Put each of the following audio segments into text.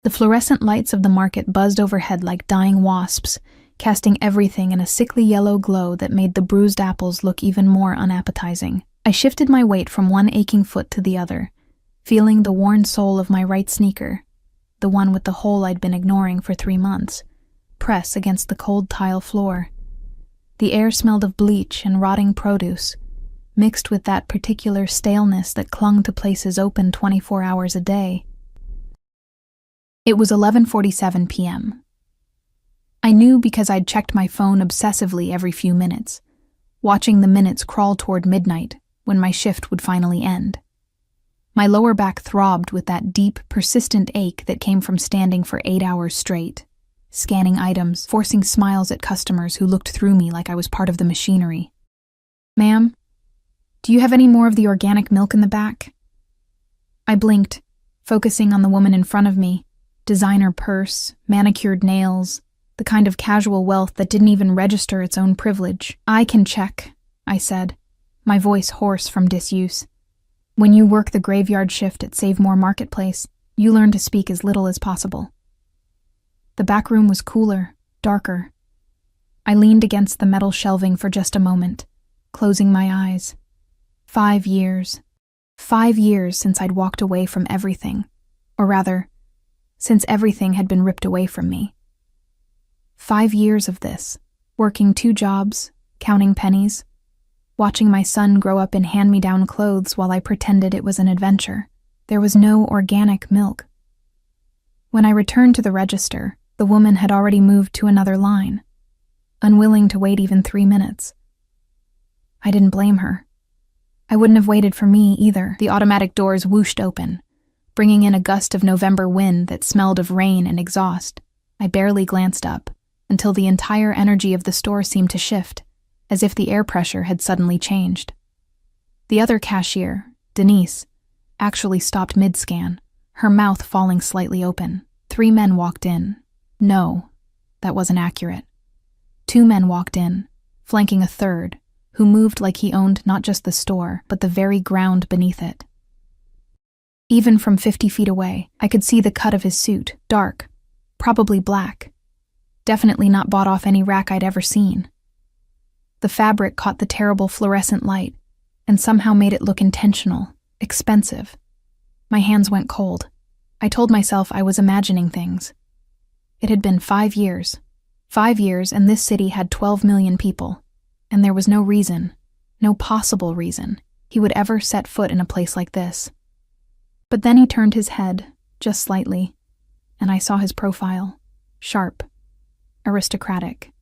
The fluorescent lights of the market buzzed overhead like dying wasps, casting everything in a sickly yellow glow that made the bruised apples look even more unappetizing. I shifted my weight from one aching foot to the other, feeling the worn sole of my right sneaker, the one with the hole I'd been ignoring for 3 months, press against the cold tile floor. The air smelled of bleach and rotting produce, mixed with that particular staleness that clung to places open 24 hours a day. It was 11:47 p.m. I knew because I'd checked my phone obsessively every few minutes, watching the minutes crawl toward midnight when my shift would finally end. My lower back throbbed with that deep, persistent ache that came from standing for 8 hours straight, scanning items, forcing smiles at customers who looked through me like I was part of the machinery. "Ma'am, do you have any more of the organic milk in the back?" I blinked, focusing on the woman in front of me, designer purse, manicured nails, the kind of casual wealth that didn't even register its own privilege. "I can check," I said, my voice hoarse from disuse. "When you work the graveyard shift at Save More Marketplace, you learn to speak as little as possible." The back room was cooler, darker. I leaned against the metal shelving for just a moment, closing my eyes. 5 years. 5 years since I'd walked away from everything, or rather, since everything had been ripped away from me. 5 years of this, working 2 jobs, counting pennies, watching my son grow up in hand-me-down clothes while I pretended it was an adventure. There was no organic milk. When I returned to the register, the woman had already moved to another line, unwilling to wait even 3 minutes. I didn't blame her. I wouldn't have waited for me either. The automatic doors whooshed open, bringing in a gust of November wind that smelled of rain and exhaust. I barely glanced up, until the entire energy of the store seemed to shift, as if the air pressure had suddenly changed. The other cashier, Denise, actually stopped mid-scan, her mouth falling slightly open. 3 men walked in. No, that wasn't accurate. 2 men walked in, flanking a third, who moved like he owned not just the store, but the very ground beneath it. Even from 50 feet away, I could see the cut of his suit, dark, probably black. Definitely not bought off any rack I'd ever seen. The fabric caught the terrible fluorescent light and somehow made it look intentional, expensive. My hands went cold. I told myself I was imagining things. It had been 5 years. 5 years, and this city had 12 million people. And there was no reason, no possible reason, he would ever set foot in a place like this. But then he turned his head, just slightly, and I saw his profile. Sharp. Aristocratic.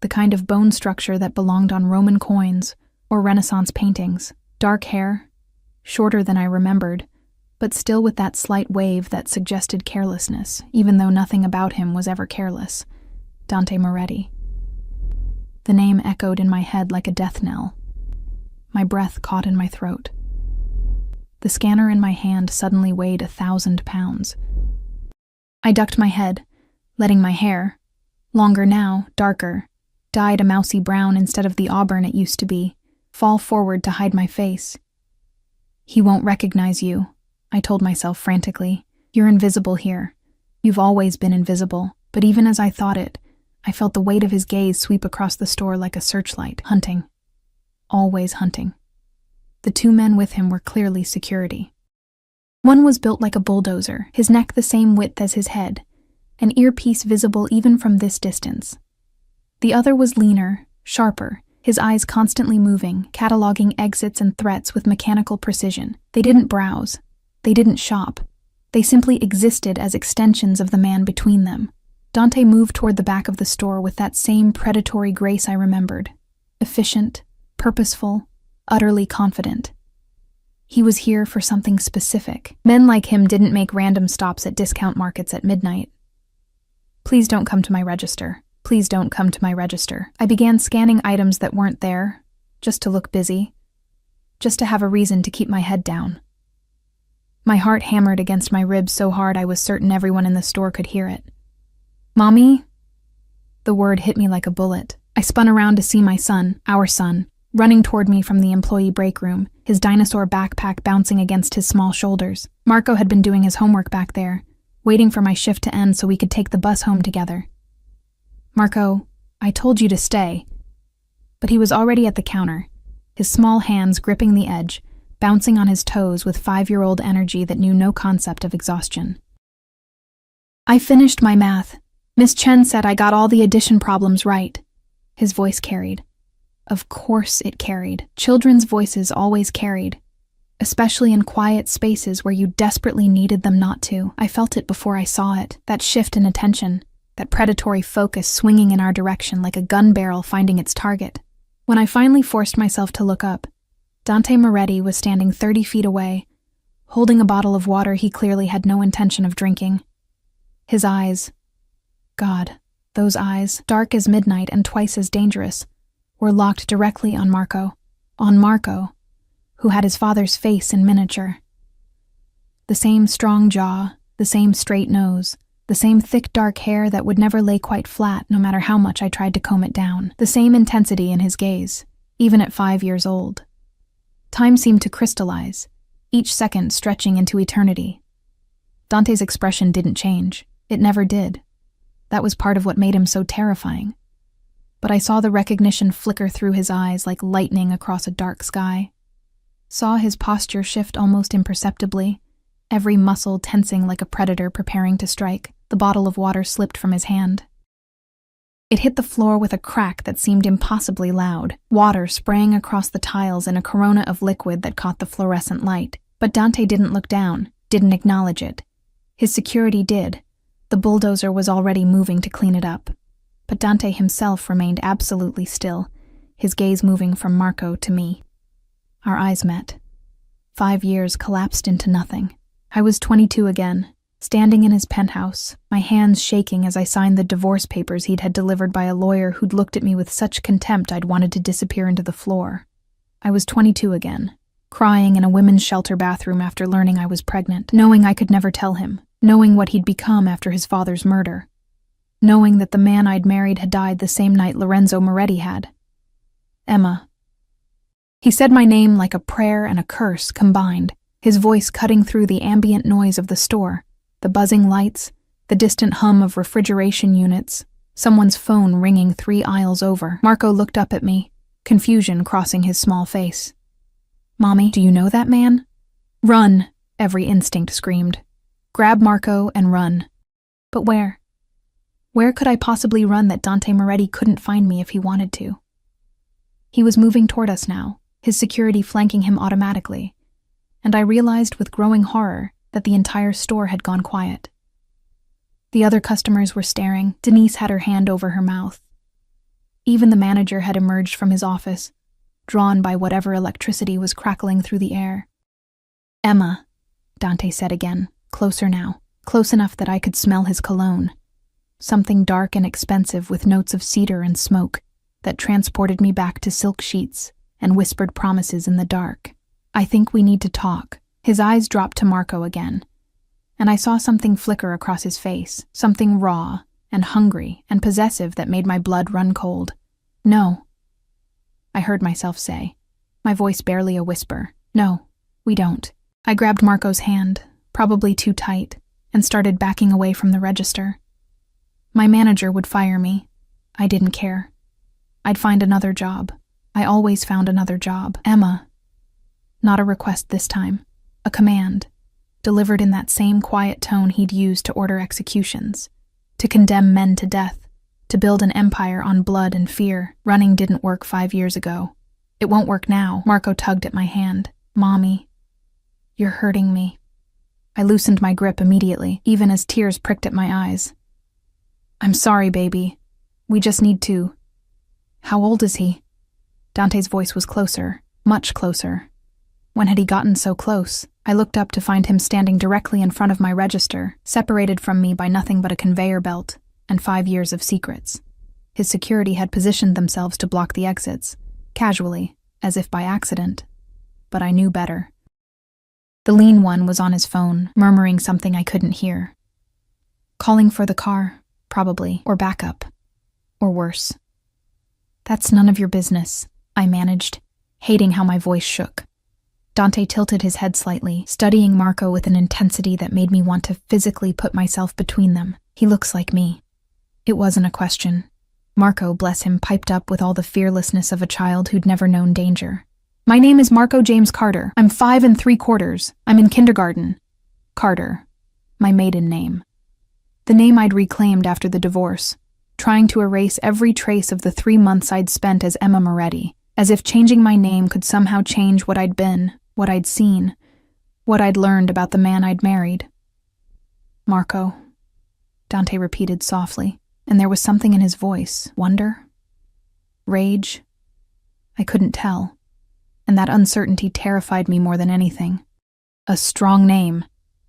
The kind of bone structure that belonged on Roman coins or Renaissance paintings. Dark hair, shorter than I remembered, but still with that slight wave that suggested carelessness, even though nothing about him was ever careless. Dante Moretti. The name echoed in my head like a death knell. My breath caught in my throat. The scanner in my hand suddenly weighed 1,000 pounds. I ducked my head, letting my hair, longer now, darker, dyed a mousy brown instead of the auburn it used to be, fall forward to hide my face. "He won't recognize you," I told myself frantically. "You're invisible here. You've always been invisible." But even as I thought it, I felt the weight of his gaze sweep across the store like a searchlight. Hunting. Always hunting. The 2 men with him were clearly security. One was built like a bulldozer, his neck the same width as his head, an earpiece visible even from this distance. The other was leaner, sharper, his eyes constantly moving, cataloging exits and threats with mechanical precision. They didn't browse. They didn't shop. They simply existed as extensions of the man between them. Dante moved toward the back of the store with that same predatory grace I remembered. Efficient, purposeful, utterly confident. He was here for something specific. Men like him didn't make random stops at discount markets at midnight. "Please don't come to my register. Please don't come to my register." I began scanning items that weren't there, just to look busy, just to have a reason to keep my head down. My heart hammered against my ribs so hard I was certain everyone in the store could hear it. "Mommy?" The word hit me like a bullet. I spun around to see my son, our son, running toward me from the employee break room, his dinosaur backpack bouncing against his small shoulders. Marco had been doing his homework back there, waiting for my shift to end so we could take the bus home together. "Marco, I told you to stay." But he was already at the counter, his small hands gripping the edge, bouncing on his toes with 5-year-old energy that knew no concept of exhaustion. "I finished my math. Miss Chen said I got all the addition problems right." His voice carried. Of course it carried. Children's voices always carried, especially in quiet spaces where you desperately needed them not to. I felt it before I saw it, that shift in attention, that predatory focus swinging in our direction like a gun barrel finding its target. When I finally forced myself to look up, Dante Moretti was standing 30 feet away, holding a bottle of water he clearly had no intention of drinking. His eyes, God, those eyes, dark as midnight and twice as dangerous, were locked directly on Marco, who had his father's face in miniature. The same strong jaw, the same straight nose, the same thick dark hair that would never lay quite flat no matter how much I tried to comb it down, the same intensity in his gaze, even at 5 years old. Time seemed to crystallize, each second stretching into eternity. Dante's expression didn't change. It never did. That was part of what made him so terrifying. But I saw the recognition flicker through his eyes like lightning across a dark sky. Saw his posture shift almost imperceptibly, every muscle tensing like a predator preparing to strike. The bottle of water slipped from his hand. It hit the floor with a crack that seemed impossibly loud, water spraying across the tiles in a corona of liquid that caught the fluorescent light. But Dante didn't look down, didn't acknowledge it. His security did. The bulldozer was already moving to clean it up. But Dante himself remained absolutely still, his gaze moving from Marco to me. Our eyes met. 5 years collapsed into nothing. I was 22 again, standing in his penthouse, my hands shaking as I signed the divorce papers he'd had delivered by a lawyer who'd looked at me with such contempt I'd wanted to disappear into the floor. I was 22 again, crying in a women's shelter bathroom after learning I was pregnant, knowing I could never tell him, knowing what he'd become after his father's murder, knowing that the man I'd married had died the same night Lorenzo Moretti had. Emma. He said my name like a prayer and a curse combined, his voice cutting through the ambient noise of the store, the buzzing lights, the distant hum of refrigeration units, someone's phone ringing 3 aisles over. Marco looked up at me, confusion crossing his small face. "Mommy, do you know that man?" "Run," every instinct screamed. Grab Marco and run. But where? Where could I possibly run that Dante Moretti couldn't find me if he wanted to? He was moving toward us now, his security flanking him automatically, and I realized with growing horror that the entire store had gone quiet. The other customers were staring. Denise had her hand over her mouth. Even the manager had emerged from his office, drawn by whatever electricity was crackling through the air. "Emma," Dante said again, closer now, close enough that I could smell his cologne. Something dark and expensive with notes of cedar and smoke that transported me back to silk sheets and whispered promises in the dark. "I think we need to talk." His eyes dropped to Marco again, and I saw something flicker across his face, something raw and hungry and possessive that made my blood run cold. "No," I heard myself say, my voice barely a whisper. "No, we don't." I grabbed Marco's hand, probably too tight, and started backing away from the register. My manager would fire me. I didn't care. I'd find another job. I always found another job. "Emma." Not a request this time. A command, delivered in that same quiet tone he'd used to order executions, to condemn men to death, to build an empire on blood and fear. Running didn't work 5 years ago. It won't work now. Marco tugged at my hand. "Mommy, you're hurting me." I loosened my grip immediately, even as tears pricked at my eyes. "I'm sorry, baby. We just need to." "How old is he?" Dante's voice was closer, much closer. When had he gotten so close? I looked up to find him standing directly in front of my register, separated from me by nothing but a conveyor belt and 5 years of secrets. His security had positioned themselves to block the exits, casually, as if by accident. But I knew better. The lean one was on his phone, murmuring something I couldn't hear. Calling for the car, probably, or backup. Or worse. "That's none of your business," I managed, hating how my voice shook. Dante tilted his head slightly, studying Marco with an intensity that made me want to physically put myself between them. He looks like me. It wasn't a question. Marco, bless him, piped up with all the fearlessness of a child who'd never known danger. My name is Marco James Carter. I'm 5 3/4. I'm in kindergarten. Carter. My maiden name. The name I'd reclaimed after the divorce, trying to erase every trace of the 3 months I'd spent as Emma Moretti, as if changing my name could somehow change what I'd been, what I'd seen, what I'd learned about the man I'd married. Marco, Dante repeated softly, and there was something in his voice, wonder, rage. I couldn't tell, and that uncertainty terrified me more than anything. A strong name.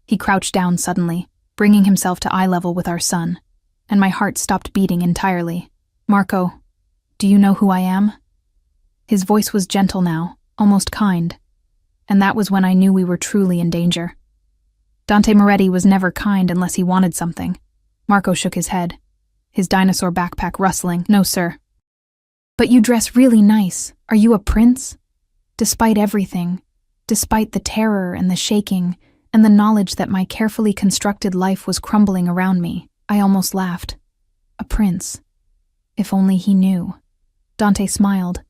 He crouched down suddenly, bringing himself to eye level with our son, and my heart stopped beating entirely. Marco, do you know who I am? His voice was gentle now, almost kind, and that was when I knew we were truly in danger. Dante Moretti was never kind unless he wanted something. Marco shook his head, his dinosaur backpack rustling. No, sir. But you dress really nice. Are you a prince? Despite everything, despite the terror and the shaking, and the knowledge that my carefully constructed life was crumbling around me, I almost laughed. A prince. If only he knew. Dante smiled.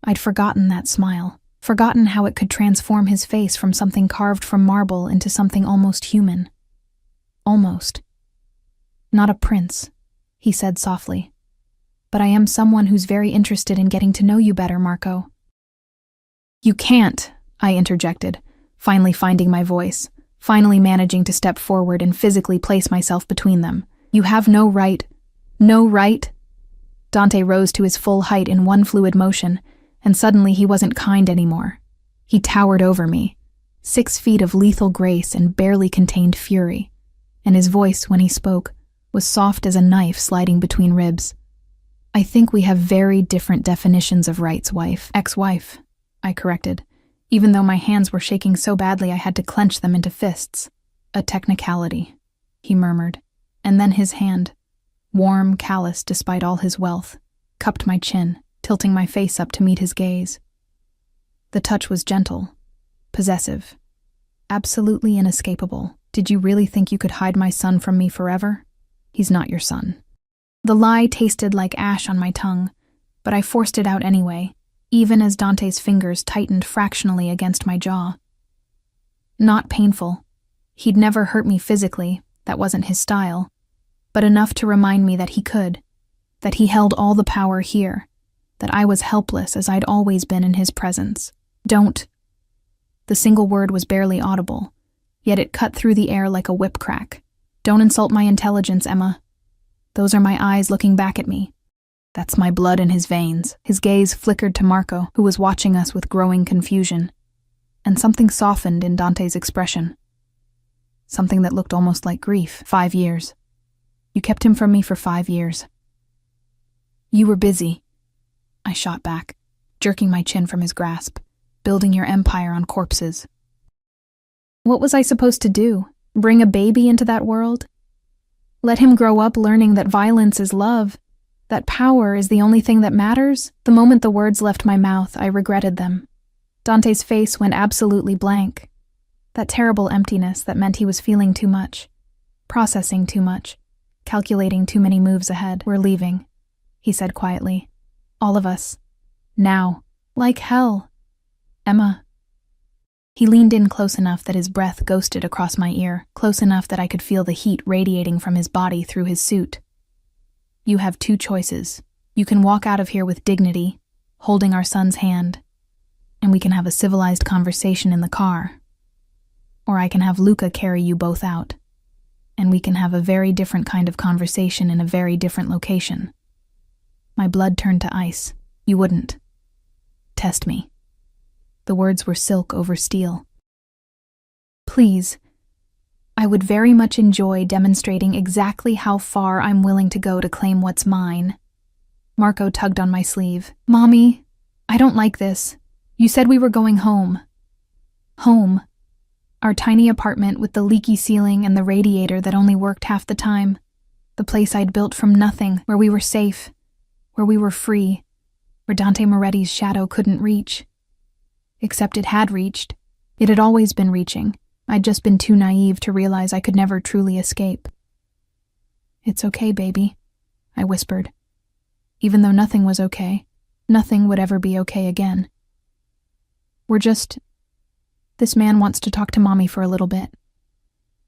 I'd forgotten that smile, forgotten how it could transform his face from something carved from marble into something almost human. Almost. Not a prince, he said softly. But I am someone who's very interested in getting to know you better, Marco. You can't, I interjected, finally finding my voice, finally managing to step forward and physically place myself between them. You have no right. No right? Dante rose to his full height in one fluid motion, and suddenly he wasn't kind anymore. He towered over me, 6 feet of lethal grace and barely contained fury, and his voice, when he spoke, was soft as a knife sliding between ribs. I think we have very different definitions of rights, wife. Ex-wife, I corrected, even though my hands were shaking so badly I had to clench them into fists. A technicality, he murmured, and then his hand, warm, callous despite all his wealth, cupped my chin, tilting my face up to meet his gaze. The touch was gentle, possessive, absolutely inescapable. Did you really think you could hide my son from me forever? He's not your son. The lie tasted like ash on my tongue, but I forced it out anyway, even as Dante's fingers tightened fractionally against my jaw. Not painful. He'd never hurt me physically, that wasn't his style, but enough to remind me that he could, that he held all the power here, that I was helpless as I'd always been in his presence. Don't. The single word was barely audible, yet it cut through the air like a whip crack. Don't insult my intelligence, Emma. Those are my eyes looking back at me. That's my blood in his veins. His gaze flickered to Marco, who was watching us with growing confusion, and something softened in Dante's expression. Something that looked almost like grief. 5 years. You kept him from me for 5 years. You were busy, I shot back, jerking my chin from his grasp, building your empire on corpses. What was I supposed to do? Bring a baby into that world? Let him grow up learning that violence is love, that power is the only thing that matters? The moment the words left my mouth, I regretted them. Dante's face went absolutely blank. That terrible emptiness that meant he was feeling too much, processing too much, calculating too many moves ahead. We're leaving, he said quietly. All of us. Now. Like hell. Emma. He leaned in close enough that his breath ghosted across my ear, close enough that I could feel the heat radiating from his body through his suit. You have 2 choices. You can walk out of here with dignity, holding our son's hand, and we can have a civilized conversation in the car. Or I can have Luca carry you both out, and we can have a very different kind of conversation in a very different location. My blood turned to ice. You wouldn't. Test me. The words were silk over steel. Please, I would very much enjoy demonstrating exactly how far I'm willing to go to claim what's mine. Marco tugged on my sleeve. Mommy, I don't like this. You said we were going home. Home. Our tiny apartment with the leaky ceiling and the radiator that only worked half the time. The place I'd built from nothing, where we were safe, where we were free, where Dante Moretti's shadow couldn't reach. Except it had reached, It had always been reaching. I'd just been too naive to realize I could never truly escape. "It's okay, baby," I whispered. Even though nothing was okay, nothing would ever be okay again. This man wants to talk to Mommy for a little bit."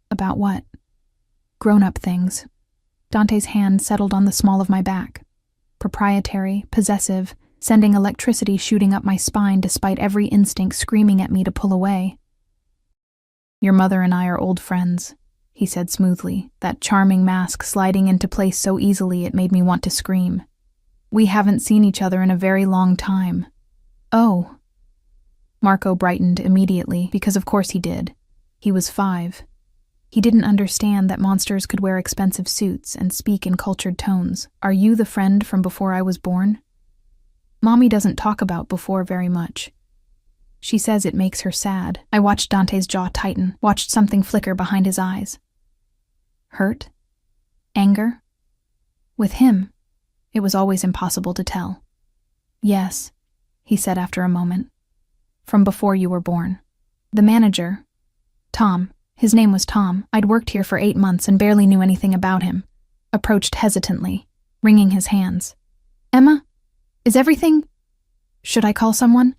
"About what?" "Grown-up things." Dante's hand settled on the small of my back. Proprietary, possessive, sending electricity shooting up my spine despite every instinct screaming at me to pull away. "Your mother and I are old friends," he said smoothly, that charming mask sliding into place so easily it made me want to scream. "We haven't seen each other in a very long time." "Oh." Marco brightened immediately, because of course he did. He was 5. He didn't understand that monsters could wear expensive suits and speak in cultured tones. "Are you the friend from before I was born?" "Mommy doesn't talk about before very much. She says it makes her sad." I watched Dante's jaw tighten, watched something flicker behind his eyes. Hurt? Anger? With him, it was always impossible to tell. "Yes," he said after a moment. "From before you were born. The manager, Tom, his name was Tom, I'd worked here for 8 months and barely knew anything about him, approached hesitantly, wringing his hands. "Emma? Is everything? Should I call someone?"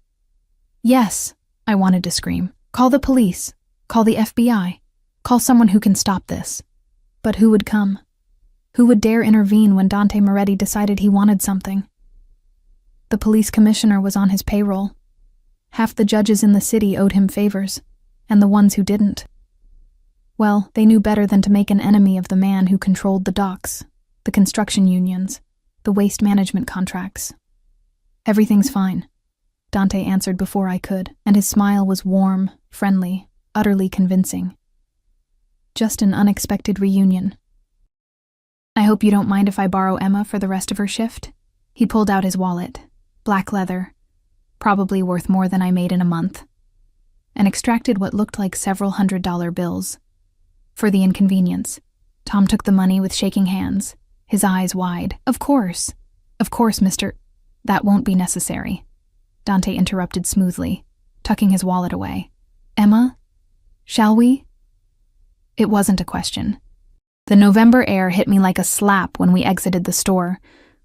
"Yes," I wanted to scream. "Call the police. Call the FBI. Call someone who can stop this." But who would come? Who would dare intervene when Dante Moretti decided he wanted something? The police commissioner was on his payroll. Half the judges in the city owed him favors, and the ones who didn't. Well, they knew better than to make an enemy of the man who controlled the docks, the construction unions, the waste management contracts. "Everything's fine," Dante answered before I could, and his smile was warm, friendly, utterly convincing. "Just an unexpected reunion." "I hope you don't mind if I borrow Emma for the rest of her shift?" He pulled out his wallet, black leather, probably worth more than I made in a month, and extracted what looked like several $100 bills. For the inconvenience, Tom took the money with shaking hands, his eyes wide. Of course, Mr. That won't be necessary," Dante interrupted smoothly, tucking his wallet away. "Emma, shall we?" It wasn't a question. The November air hit me like a slap when we exited the store,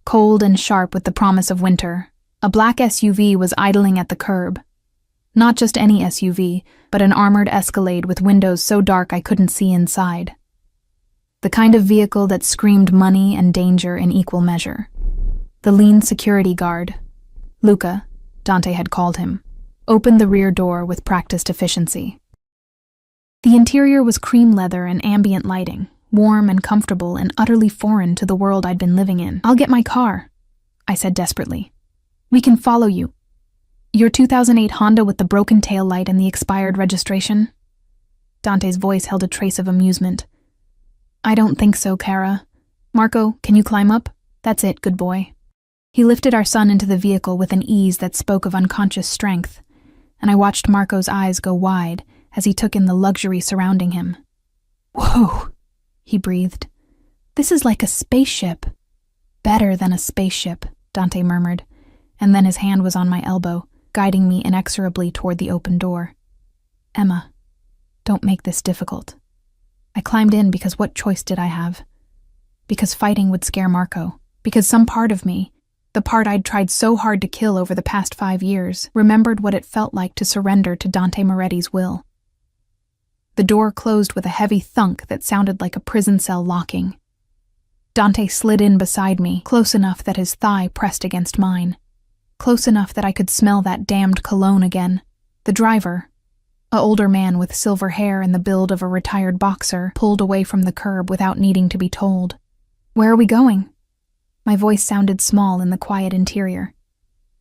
cold and sharp with the promise of winter. A black SUV was idling at the curb. Not just any SUV, but an armored Escalade with windows so dark I couldn't see inside. The kind of vehicle that screamed money and danger in equal measure. The lean security guard, Luca, Dante had called him, opened the rear door with practiced efficiency. The interior was cream leather and ambient lighting, warm and comfortable and utterly foreign to the world I'd been living in. "I'll get my car," I said desperately. "We can follow you. Your 2008 Honda with the broken tail light and the expired registration?" Dante's voice held a trace of amusement. "I don't think so, Kara. Marco, can you climb up? That's it, good boy." He lifted our son into the vehicle with an ease that spoke of unconscious strength, and I watched Marco's eyes go wide as he took in the luxury surrounding him. "Whoa," he breathed. "This is like a spaceship." "Better than a spaceship," Dante murmured, and then his hand was on my elbow, guiding me inexorably toward the open door. "Emma, don't make this difficult." I climbed in because what choice did I have? Because fighting would scare Marco. Because some part of me, the part I'd tried so hard to kill over the past 5 years, remembered what it felt like to surrender to Dante Moretti's will. The door closed with a heavy thunk that sounded like a prison cell locking. Dante slid in beside me, close enough that his thigh pressed against mine. Close enough that I could smell that damned cologne again. The driver, an older man with silver hair and the build of a retired boxer, pulled away from the curb without needing to be told. "Where are we going?" My voice sounded small in the quiet interior.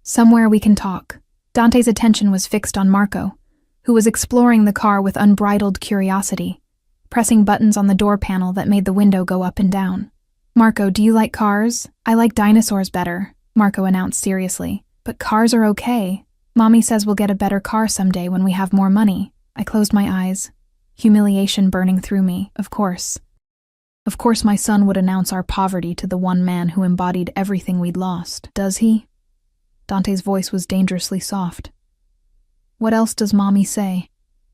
"Somewhere we can talk." Dante's attention was fixed on Marco, who was exploring the car with unbridled curiosity, pressing buttons on the door panel that made the window go up and down. "Marco, do you like cars?" "I like dinosaurs better," Marco announced seriously. "But cars are okay. Mommy says we'll get a better car someday when we have more money." I closed my eyes, humiliation burning through me, of course. Of course my son would announce our poverty to the one man who embodied everything we'd lost. Does he? Dante's voice was dangerously soft. "What else does Mommy say?"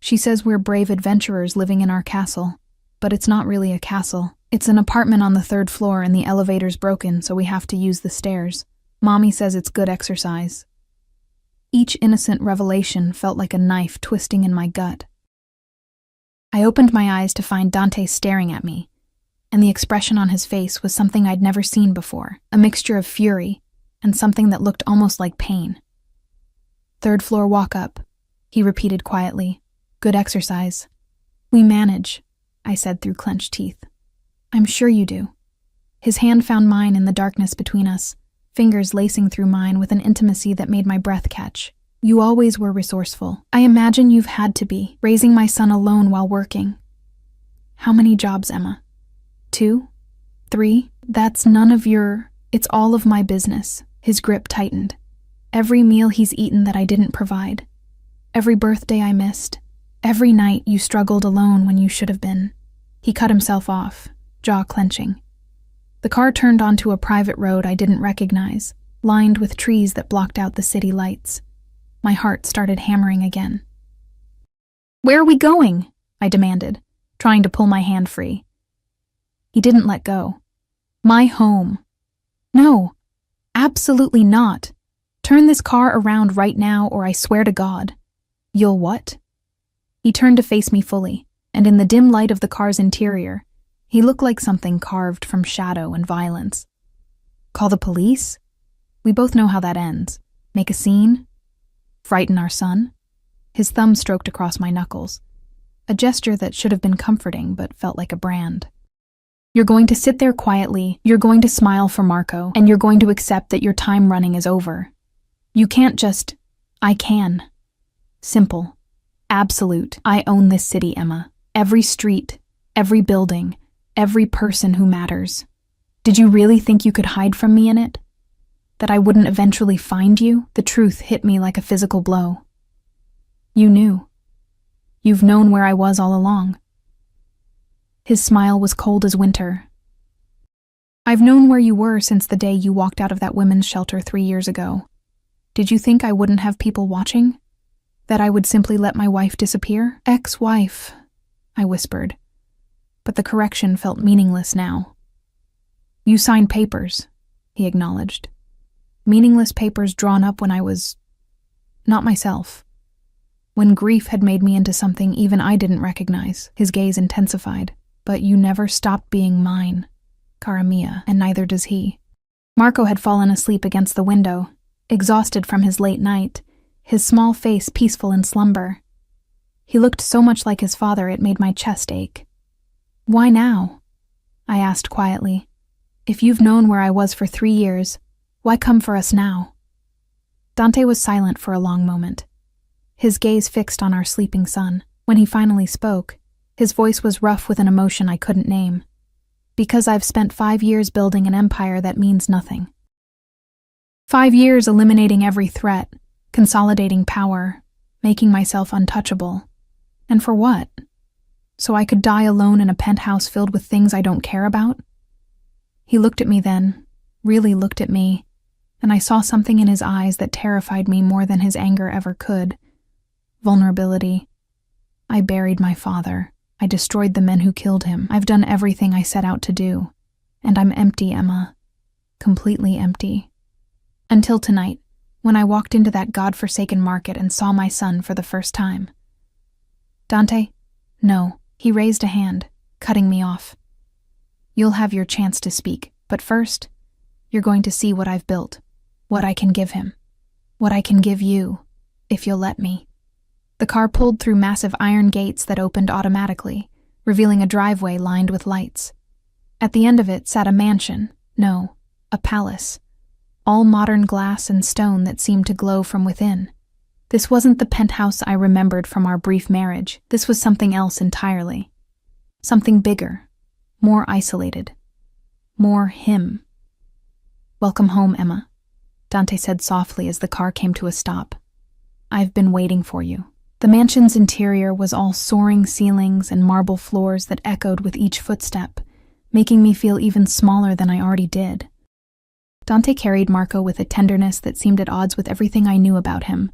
She says we're brave adventurers living in our castle, but it's not really a castle. It's an apartment on the 3rd floor and the elevator's broken, so we have to use the stairs. Mommy says it's good exercise. Each innocent revelation felt like a knife twisting in my gut. I opened my eyes to find Dante staring at me, and the expression on his face was something I'd never seen before, a mixture of fury and something that looked almost like pain. 3rd floor walk up, he repeated quietly. Good exercise. We manage, I said through clenched teeth. I'm sure you do. His hand found mine in the darkness between us, fingers lacing through mine with an intimacy that made my breath catch. You always were resourceful. I imagine you've had to be, raising my son alone while working. How many jobs, Emma? 2? 3? That's none of your... It's all of my business. His grip tightened. Every meal he's eaten that I didn't provide. Every birthday I missed. Every night you struggled alone when you should have been. He cut himself off, jaw clenching. The car turned onto a private road I didn't recognize, lined with trees that blocked out the city lights. My heart started hammering again. Where are we going? I demanded, trying to pull my hand free. He didn't let go. My home. No, absolutely not. Turn this car around right now or I swear to God. You'll what? He turned to face me fully, and in the dim light of the car's interior, he looked like something carved from shadow and violence. Call the police? We both know how that ends. Make a scene? Frighten our son? His thumb stroked across my knuckles, a gesture that should have been comforting but felt like a brand. You're going to sit there quietly, you're going to smile for Marco, and you're going to accept that your time running is over. You can't just... I can. Simple. Absolute. I own this city, Emma. Every street, every building, every person who matters. Did you really think you could hide from me in it? That I wouldn't eventually find you? The truth hit me like a physical blow. You knew. You've known where I was all along. His smile was cold as winter. I've known where you were since the day you walked out of that women's shelter 3 years ago. Did you think I wouldn't have people watching? That I would simply let my wife disappear? Ex-wife, I whispered. But the correction felt meaningless now. You signed papers, he acknowledged. Meaningless papers drawn up when I was... not myself. When grief had made me into something even I didn't recognize. His gaze intensified. But you never stopped being mine, cara mia, and neither does he. Marco had fallen asleep against the window, exhausted from his late night, his small face peaceful in slumber. He looked so much like his father it made my chest ache. Why now? I asked quietly. If you've known where I was for 3 years, why come for us now? Dante was silent for a long moment, his gaze fixed on our sleeping son. When he finally spoke, his voice was rough with an emotion I couldn't name. Because I've spent 5 years building an empire that means nothing. 5 years eliminating every threat, consolidating power, making myself untouchable. And for what? So I could die alone in a penthouse filled with things I don't care about? He looked at me then, really looked at me, and I saw something in his eyes that terrified me more than his anger ever could. Vulnerability. I buried my father. I destroyed the men who killed him. I've done everything I set out to do. And I'm empty, Emma. Completely empty. Until tonight, when I walked into that godforsaken market and saw my son for the first time. Dante? No. He raised a hand, cutting me off. You'll have your chance to speak, but first, you're going to see what I've built, what I can give him, what I can give you, if you'll let me. The car pulled through massive iron gates that opened automatically, revealing a driveway lined with lights. At the end of it sat a mansion, no, a palace, all modern glass and stone that seemed to glow from within. This wasn't the penthouse I remembered from our brief marriage. This was something else entirely. Something bigger, more isolated, more him. Welcome home, Emma, Dante said softly as the car came to a stop. I've been waiting for you. The mansion's interior was all soaring ceilings and marble floors that echoed with each footstep, making me feel even smaller than I already did. Dante carried Marco with a tenderness that seemed at odds with everything I knew about him,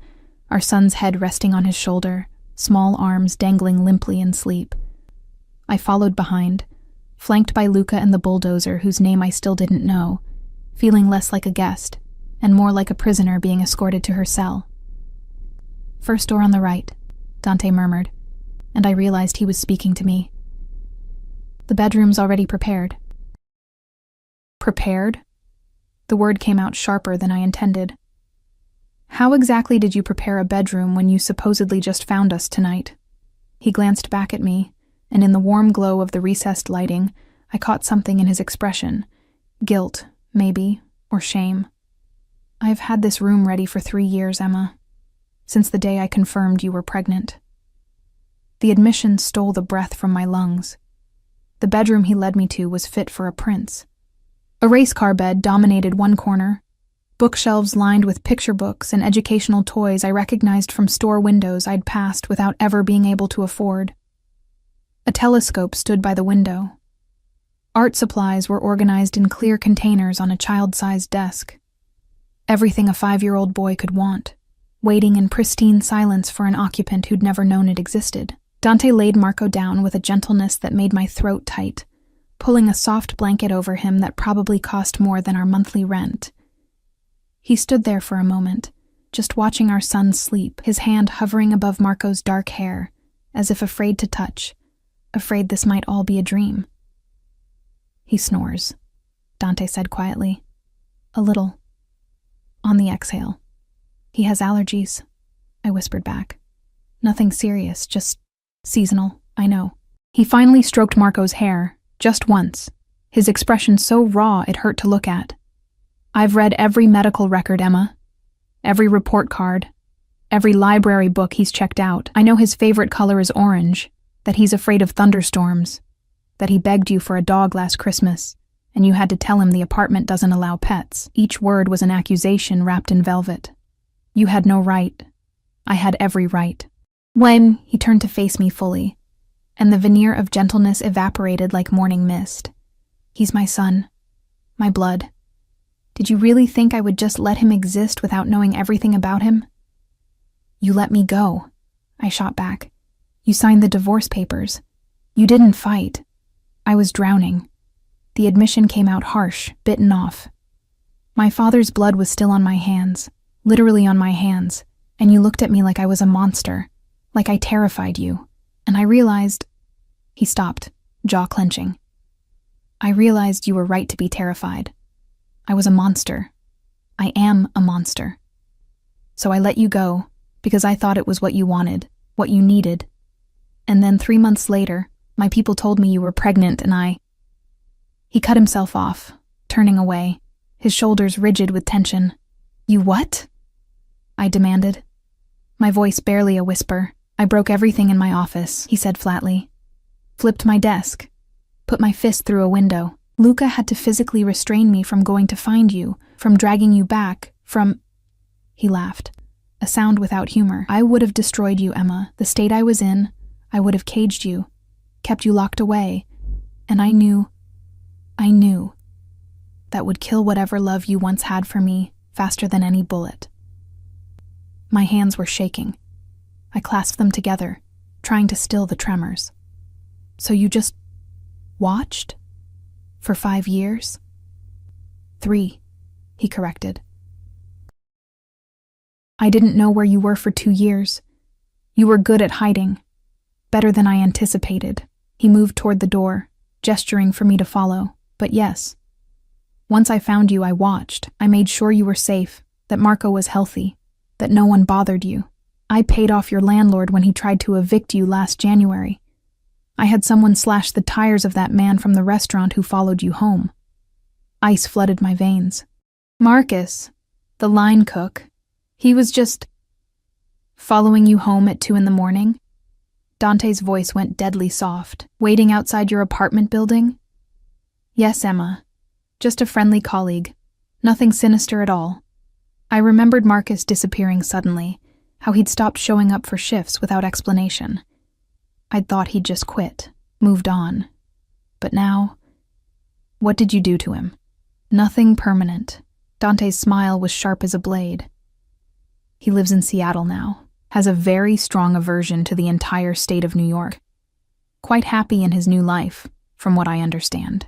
our son's head resting on his shoulder, small arms dangling limply in sleep. I followed behind, flanked by Luca and the bulldozer whose name I still didn't know, feeling less like a guest and more like a prisoner being escorted to her cell. "First door on the right," Dante murmured, and I realized he was speaking to me. "The bedroom's already prepared." Prepared? The word came out sharper than I intended. "How exactly did you prepare a bedroom when you supposedly just found us tonight?" He glanced back at me, and in the warm glow of the recessed lighting, I caught something in his expression. Guilt, maybe, or shame. "I've had this room ready for 3 years, Emma. Since the day I confirmed you were pregnant." The admission stole the breath from my lungs. The bedroom he led me to was fit for a prince. A race car bed dominated one corner. Bookshelves lined with picture books and educational toys I recognized from store windows I'd passed without ever being able to afford. A telescope stood by the window. Art supplies were organized in clear containers on a child-sized desk. Everything a 5-year-old boy could want, waiting in pristine silence for an occupant who'd never known it existed. Dante laid Marco down with a gentleness that made my throat tight, pulling a soft blanket over him that probably cost more than our monthly rent. He stood there for a moment, just watching our son sleep, his hand hovering above Marco's dark hair, as if afraid to touch, afraid this might all be a dream. "He snores," Dante said quietly. "A little." On the exhale. "He has allergies," I whispered back. "Nothing serious, just seasonal, I know." He finally stroked Marco's hair, just once, his expression so raw it hurt to look at. "I've read every medical record, Emma. Every report card. Every library book he's checked out. I know his favorite color is orange, that he's afraid of thunderstorms, that he begged you for a dog last Christmas, and you had to tell him the apartment doesn't allow pets. Each word was an accusation wrapped in velvet. You had no right. I had every right." When he turned to face me fully, and the veneer of gentleness evaporated like morning mist. "He's my son, my blood. Did you really think I would just let him exist without knowing everything about him?" "You let me go," I shot back. "You signed the divorce papers. You didn't fight. I was drowning." The admission came out harsh, bitten off. "My father's blood was still on my hands, literally on my hands, and you looked at me like I was a monster, like I terrified you, and I realized—" He stopped, jaw clenching. "I realized you were right to be terrified. I was a monster. I am a monster. So I let you go, because I thought it was what you wanted, what you needed. And then 3 months later, my people told me you were pregnant and I—" He cut himself off, turning away, his shoulders rigid with tension. "You what?" I demanded. My voice barely a whisper. "I broke everything in my office," he said flatly. "Flipped my desk. Put my fist through a window. Luca had to physically restrain me from going to find you, from dragging you back, from—" He laughed, a sound without humor. "I would have destroyed you, Emma. The state I was in, I would have caged you, kept you locked away, and I knew that would kill whatever love you once had for me faster than any bullet." My hands were shaking. I clasped them together, trying to still the tremors. "So you just watched? For 5 years?" 3, he corrected. "I didn't know where you were for 2 years. You were good at hiding. Better than I anticipated." He moved toward the door, gesturing for me to follow. "But yes. Once I found you, I watched. I made sure you were safe, that Marco was healthy, that no one bothered you. I paid off your landlord when he tried to evict you last January. I had someone slash the tires of that man from the restaurant who followed you home." Ice flooded my veins. "Marcus, the line cook, he was just following you home at 2 a.m? Dante's voice went deadly soft. "Waiting outside your apartment building?" "Yes, Emma. Just a friendly colleague. Nothing sinister at all." I remembered Marcus disappearing suddenly, how he'd stopped showing up for shifts without explanation. I'd thought he'd just quit, moved on. But now— "What did you do to him?" "Nothing permanent." Dante's smile was sharp as a blade. "He lives in Seattle now. has a very strong aversion to the entire state of New York. Quite happy in his new life, from what I understand.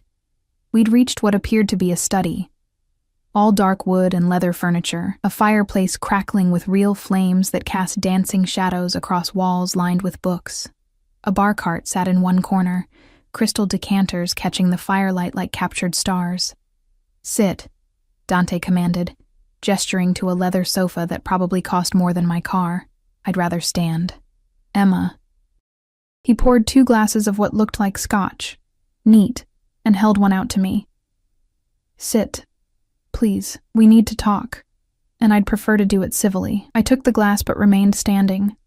We'd reached what appeared to be a study. All dark wood and leather furniture, a fireplace crackling with real flames that cast dancing shadows across walls lined with books. A bar cart sat in one corner, crystal decanters catching the firelight like captured stars. "Sit," Dante commanded, gesturing to a leather sofa that probably cost more than my car. "I'd rather stand." "Emma." He poured 2 glasses of what looked like scotch, neat, and held one out to me. "Sit. Please, we need to talk, and I'd prefer to do it civilly." I took the glass but remained standing,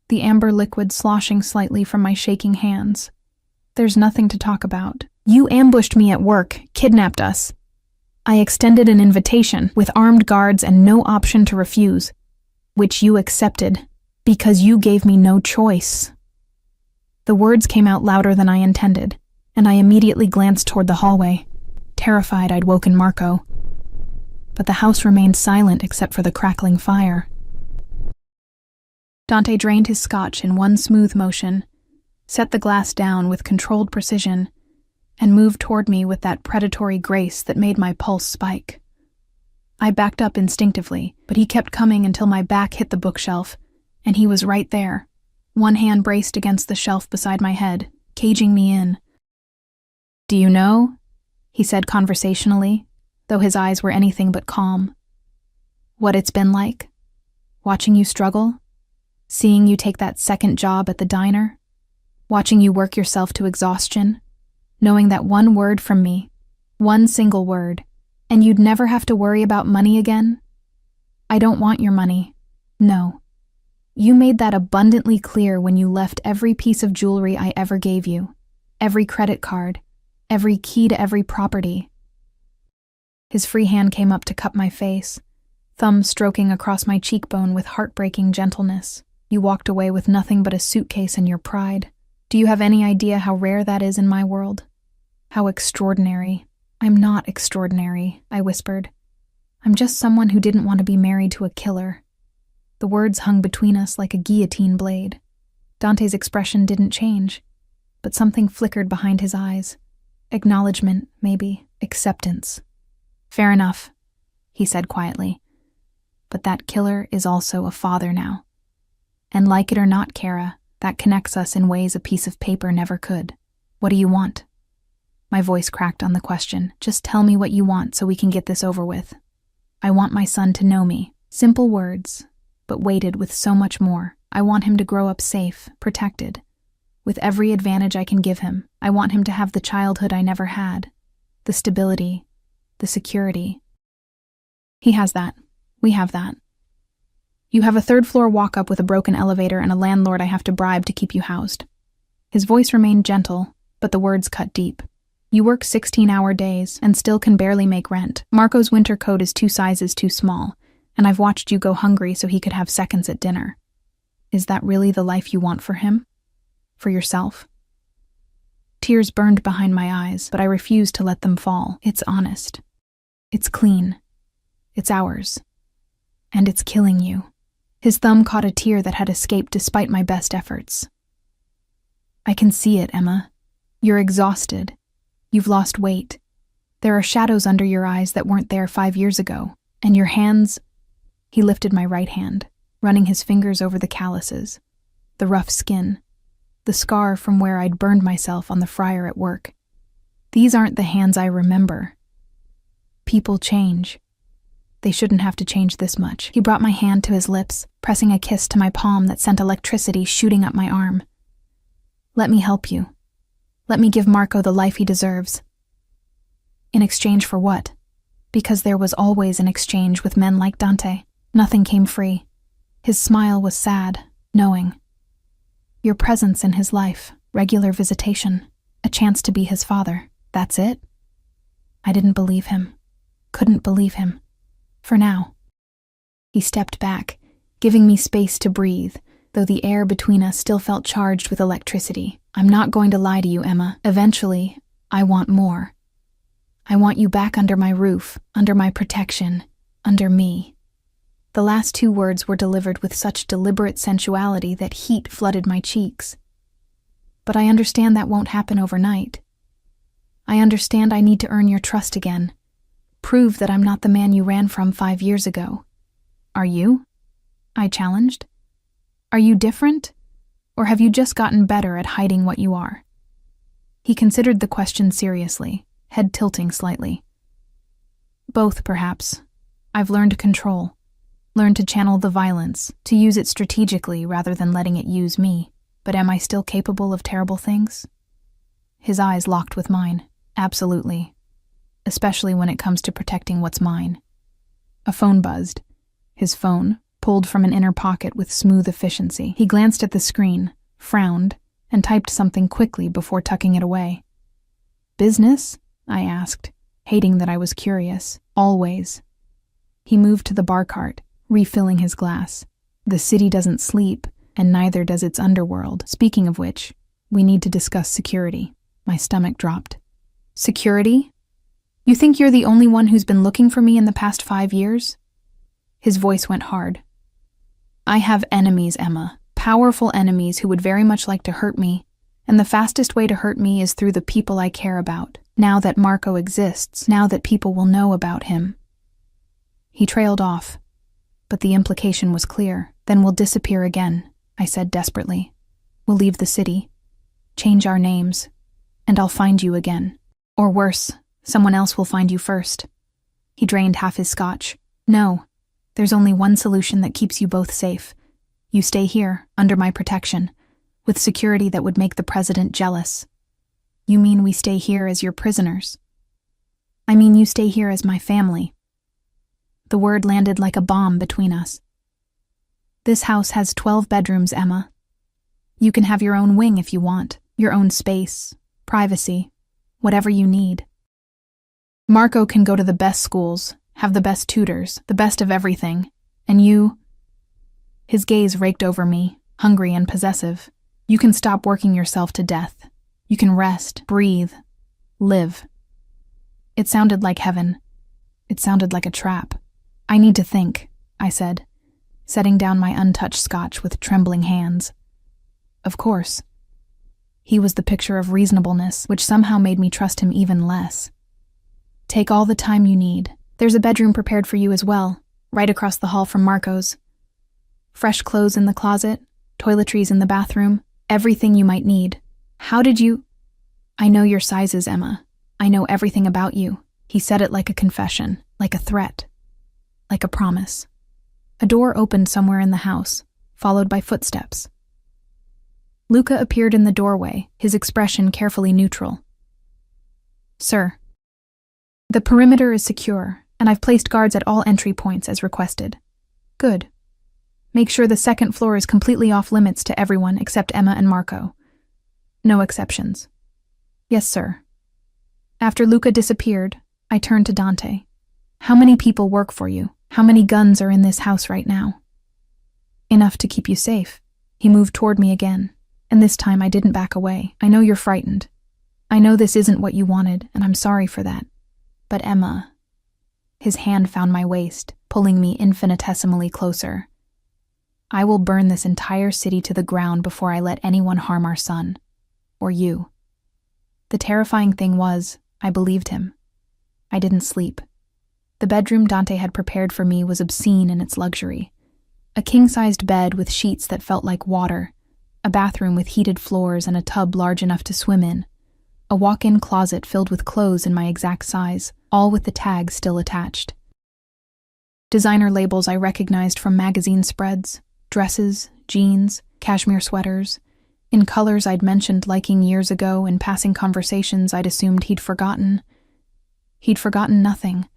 the amber liquid sloshing slightly from my shaking hands. "There's nothing to talk about. You ambushed me at work, kidnapped us. I extended an invitation with armed guards and no option to refuse, which you accepted because you gave me no choice." The words came out louder than I intended, and I immediately glanced toward the hallway, terrified I'd woken Marco. But the house remained silent except for the crackling fire. Dante drained his scotch in one smooth motion, set the glass down with controlled precision, and moved toward me with that predatory grace that made my pulse spike. I backed up instinctively, but he kept coming until my back hit the bookshelf, and he was right there, one hand braced against the shelf beside my head, caging me in. "Do you know?" he said conversationally, though his eyes were anything but calm. "What it's been like? Watching you struggle? Seeing you take that second job at the diner? Watching you work yourself to exhaustion? Knowing that one word from me, one single word, and you'd never have to worry about money again? I don't want your money. No. You made that abundantly clear when you left every piece of jewelry I ever gave you, every credit card, every key to every property." His free hand came up to cup my face, thumb stroking across my cheekbone with heartbreaking gentleness. "You walked away with nothing but a suitcase and your pride. Do you have any idea how rare that is in my world? How extraordinary." "I'm not extraordinary," I whispered. "I'm just someone who didn't want to be married to a killer." The words hung between us like a guillotine blade. Dante's expression didn't change, but something flickered behind his eyes. Acknowledgement, maybe. Acceptance. "Fair enough," he said quietly. "But that killer is also a father now. And like it or not, Kara, that connects us in ways a piece of paper never could. What do you want?" My voice cracked on the question. "Just tell me what you want so we can get this over with." "I want my son to know me." Simple words, but weighted with so much more. I want him to grow up safe, protected, with every advantage I can give him. I want him to have the childhood I never had, the stability, the security. He has that. We have that. You have a 3rd-floor walk-up with a broken elevator and a landlord I have to bribe to keep you housed. His voice remained gentle, but the words cut deep. You work 16-hour days and still can barely make rent. Marco's winter coat is 2 sizes too small, and I've watched you go hungry so he could have seconds at dinner. Is that really the life you want for him? For yourself? Tears burned behind my eyes, but I refused to let them fall. It's honest. It's clean. It's ours. And it's killing you. His thumb caught a tear that had escaped despite my best efforts. I can see it, Emma. You're exhausted. You've lost weight. There are shadows under your eyes that weren't there 5 years ago. And your hands... He lifted my right hand, running his fingers over the calluses, the rough skin, the scar from where I'd burned myself on the fryer at work. These aren't the hands I remember. People change. They shouldn't have to change this much. He brought my hand to his lips, pressing a kiss to my palm that sent electricity shooting up my arm. Let me help you. Let me give Marco the life he deserves. In exchange for what? Because there was always an exchange with men like Dante. Nothing came free. His smile was sad, knowing. Your presence in his life, regular visitation, a chance to be his father. That's it? I didn't believe him. Couldn't believe him. For now. He stepped back, giving me space to breathe, though the air between us still felt charged with electricity. I'm not going to lie to you, Emma. Eventually, I want more. I want you back under my roof, under my protection, under me. The last two words were delivered with such deliberate sensuality that heat flooded my cheeks. But I understand that won't happen overnight. I understand I need to earn your trust again. Prove that I'm not the man you ran from 5 years ago. Are you? I challenged. Are you different? Or have you just gotten better at hiding what you are? He considered the question seriously, head tilting slightly. Both, perhaps. I've learned control. Learned to channel the violence, to use it strategically rather than letting it use me. But am I still capable of terrible things? His eyes locked with mine. Absolutely. Especially when it comes to protecting what's mine. A phone buzzed. His phone, pulled from an inner pocket with smooth efficiency. He glanced at the screen, frowned, and typed something quickly before tucking it away. Business? I asked, hating that I was curious. Always. He moved to the bar cart, refilling his glass. The city doesn't sleep, and neither does its underworld. Speaking of which, we need to discuss security. My stomach dropped. Security? You think you're the only one who's been looking for me in the past 5 years? His voice went hard. I have enemies, Emma. Powerful enemies who would very much like to hurt me, and the fastest way to hurt me is through the people I care about. Now that Marco exists, now that people will know about him. He trailed off, but the implication was clear. Then we'll disappear again, I said desperately. We'll leave the city, change our names, and I'll find you again. Or worse, someone else will find you first. He drained half his scotch. No, there's only one solution that keeps you both safe. You stay here, under my protection, with security that would make the president jealous. You mean we stay here as your prisoners? I mean you stay here as my family. The word landed like a bomb between us. This house has 12 bedrooms, Emma. You can have your own wing if you want, your own space, privacy, whatever you need. Marco can go to the best schools, have the best tutors, the best of everything, and you... His gaze raked over me, hungry and possessive. You can stop working yourself to death. You can rest, breathe, live. It sounded like heaven. It sounded like a trap. I need to think, I said, setting down my untouched scotch with trembling hands. Of course. He was the picture of reasonableness, which somehow made me trust him even less. Take all the time you need. There's a bedroom prepared for you as well, right across the hall from Marco's. Fresh clothes in the closet, toiletries in the bathroom, everything you might need. How did you... I know your sizes, Emma. I know everything about you. He said it like a confession, like a threat, like a promise. A door opened somewhere in the house, followed by footsteps. Luca appeared in the doorway, his expression carefully neutral. Sir, the perimeter is secure, and I've placed guards at all entry points as requested. Good. Make sure the second floor is completely off limits to everyone except Emma and Marco. No exceptions. Yes, sir. After Luca disappeared, I turned to Dante. How many people work for you? How many guns are in this house right now? Enough to keep you safe. He moved toward me again, and this time I didn't back away. I know you're frightened. I know this isn't what you wanted, and I'm sorry for that. But Emma... His hand found my waist, pulling me infinitesimally closer. I will burn this entire city to the ground before I let anyone harm our son. Or you. The terrifying thing was, I believed him. I didn't sleep. The bedroom Dante had prepared for me was obscene in its luxury. A king-sized bed with sheets that felt like water, a bathroom with heated floors and a tub large enough to swim in, a walk-in closet filled with clothes in my exact size, all with the tag still attached. Designer labels I recognized from magazine spreads, dresses, jeans, cashmere sweaters, in colors I'd mentioned liking years ago in passing conversations I'd assumed he'd forgotten. He'd forgotten nothing.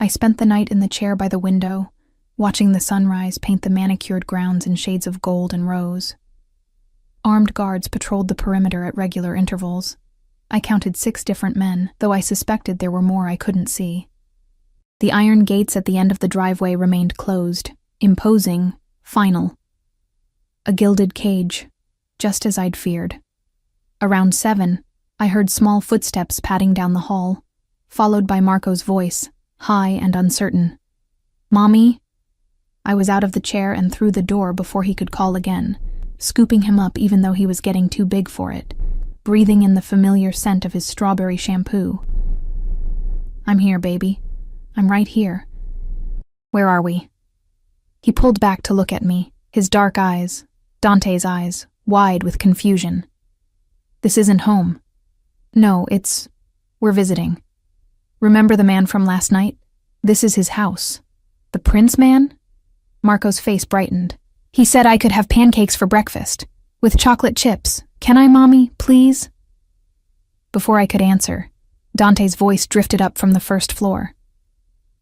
I spent the night in the chair by the window, watching the sunrise paint the manicured grounds in shades of gold and rose. Armed guards patrolled the perimeter at regular intervals. I counted 6 different men, though I suspected there were more I couldn't see. The iron gates at the end of the driveway remained closed, imposing, final. A gilded cage, just as I'd feared. Around 7, I heard small footsteps padding down the hall, followed by Marco's voice, high and uncertain. Mommy? I was out of the chair and through the door before he could call again, scooping him up even though he was getting too big for it, breathing in the familiar scent of his strawberry shampoo. "I'm here, baby. I'm right here." "Where are we?" He pulled back to look at me, his dark eyes, Dante's eyes, wide with confusion. "This isn't home." "No, we're visiting. Remember the man from last night? This is his house." "The prince man?" Marco's face brightened. "He said I could have pancakes for breakfast, with chocolate chips. Can I, Mommy, please?" Before I could answer, Dante's voice drifted up from the first floor.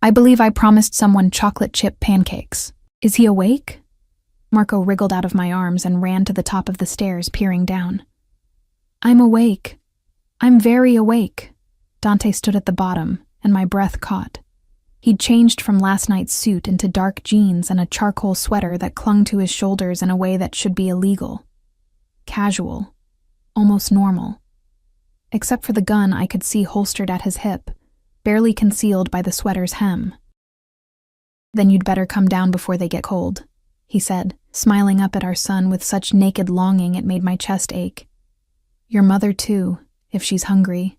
"I believe I promised someone chocolate chip pancakes. Is he awake?" Marco wriggled out of my arms and ran to the top of the stairs, peering down. "I'm awake. I'm very awake." Dante stood at the bottom, and my breath caught. He'd changed from last night's suit into dark jeans and a charcoal sweater that clung to his shoulders in a way that should be illegal. Casual. Almost normal. Except for the gun I could see holstered at his hip, barely concealed by the sweater's hem. "Then you'd better come down before they get cold," he said, smiling up at our son with such naked longing it made my chest ache. "Your mother, too, if she's hungry."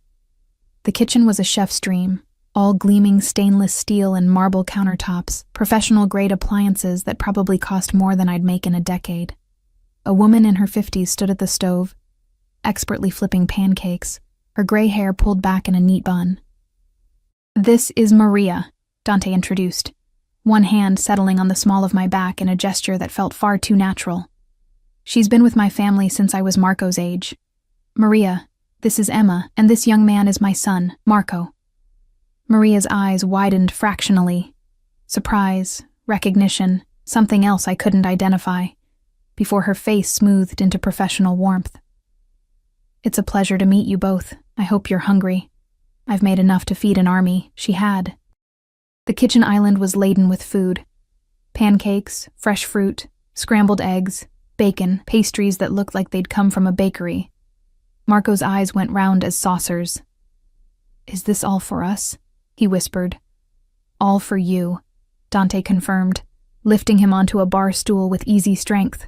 The kitchen was a chef's dream, all gleaming stainless steel and marble countertops, professional-grade appliances that probably cost more than I'd make in a decade. A woman in her 50s stood at the stove, expertly flipping pancakes, her gray hair pulled back in a neat bun. "This is Maria," Dante introduced, one hand settling on the small of my back in a gesture that felt far too natural. "She's been with my family since I was Marco's age. Maria, this is Emma, and this young man is my son, Marco." Maria's eyes widened fractionally. Surprise, recognition, something else I couldn't identify, before her face smoothed into professional warmth. "It's a pleasure to meet you both. I hope you're hungry. I've made enough to feed an army." She had. The kitchen island was laden with food. Pancakes, fresh fruit, scrambled eggs, bacon, pastries that looked like they'd come from a bakery. Marco's eyes went round as saucers. "Is this all for us?" he whispered. "All for you," Dante confirmed, lifting him onto a bar stool with easy strength.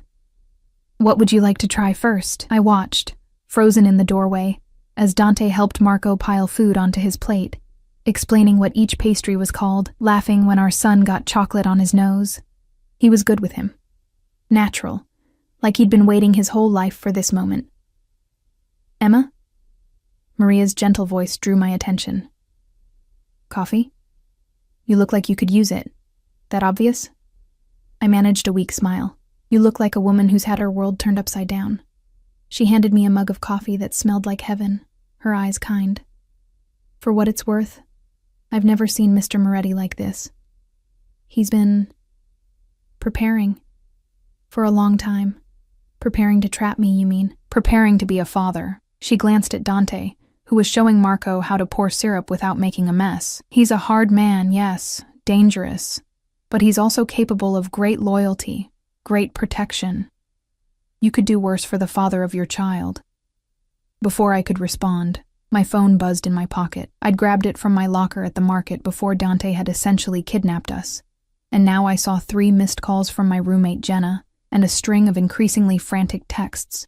"What would you like to try first?" I watched, frozen in the doorway, as Dante helped Marco pile food onto his plate, explaining what each pastry was called, laughing when our son got chocolate on his nose. He was good with him. Natural, like he'd been waiting his whole life for this moment. "Emma?" Maria's gentle voice drew my attention. "Coffee? You look like you could use it. That obvious?" I managed a weak smile. "You look like a woman who's had her world turned upside down." She handed me a mug of coffee that smelled like heaven, her eyes kind. "For what it's worth, I've never seen Mr. Moretti like this. He's been preparing for a long time." "Preparing to trap me, you mean?" "Preparing to be a father." She glanced at Dante, who was showing Marco how to pour syrup without making a mess. "He's a hard man, yes, dangerous, but he's also capable of great loyalty, great protection. You could do worse for the father of your child." Before I could respond, my phone buzzed in my pocket. I'd grabbed it from my locker at the market before Dante had essentially kidnapped us, and now I saw 3 missed calls from my roommate Jenna and a string of increasingly frantic texts.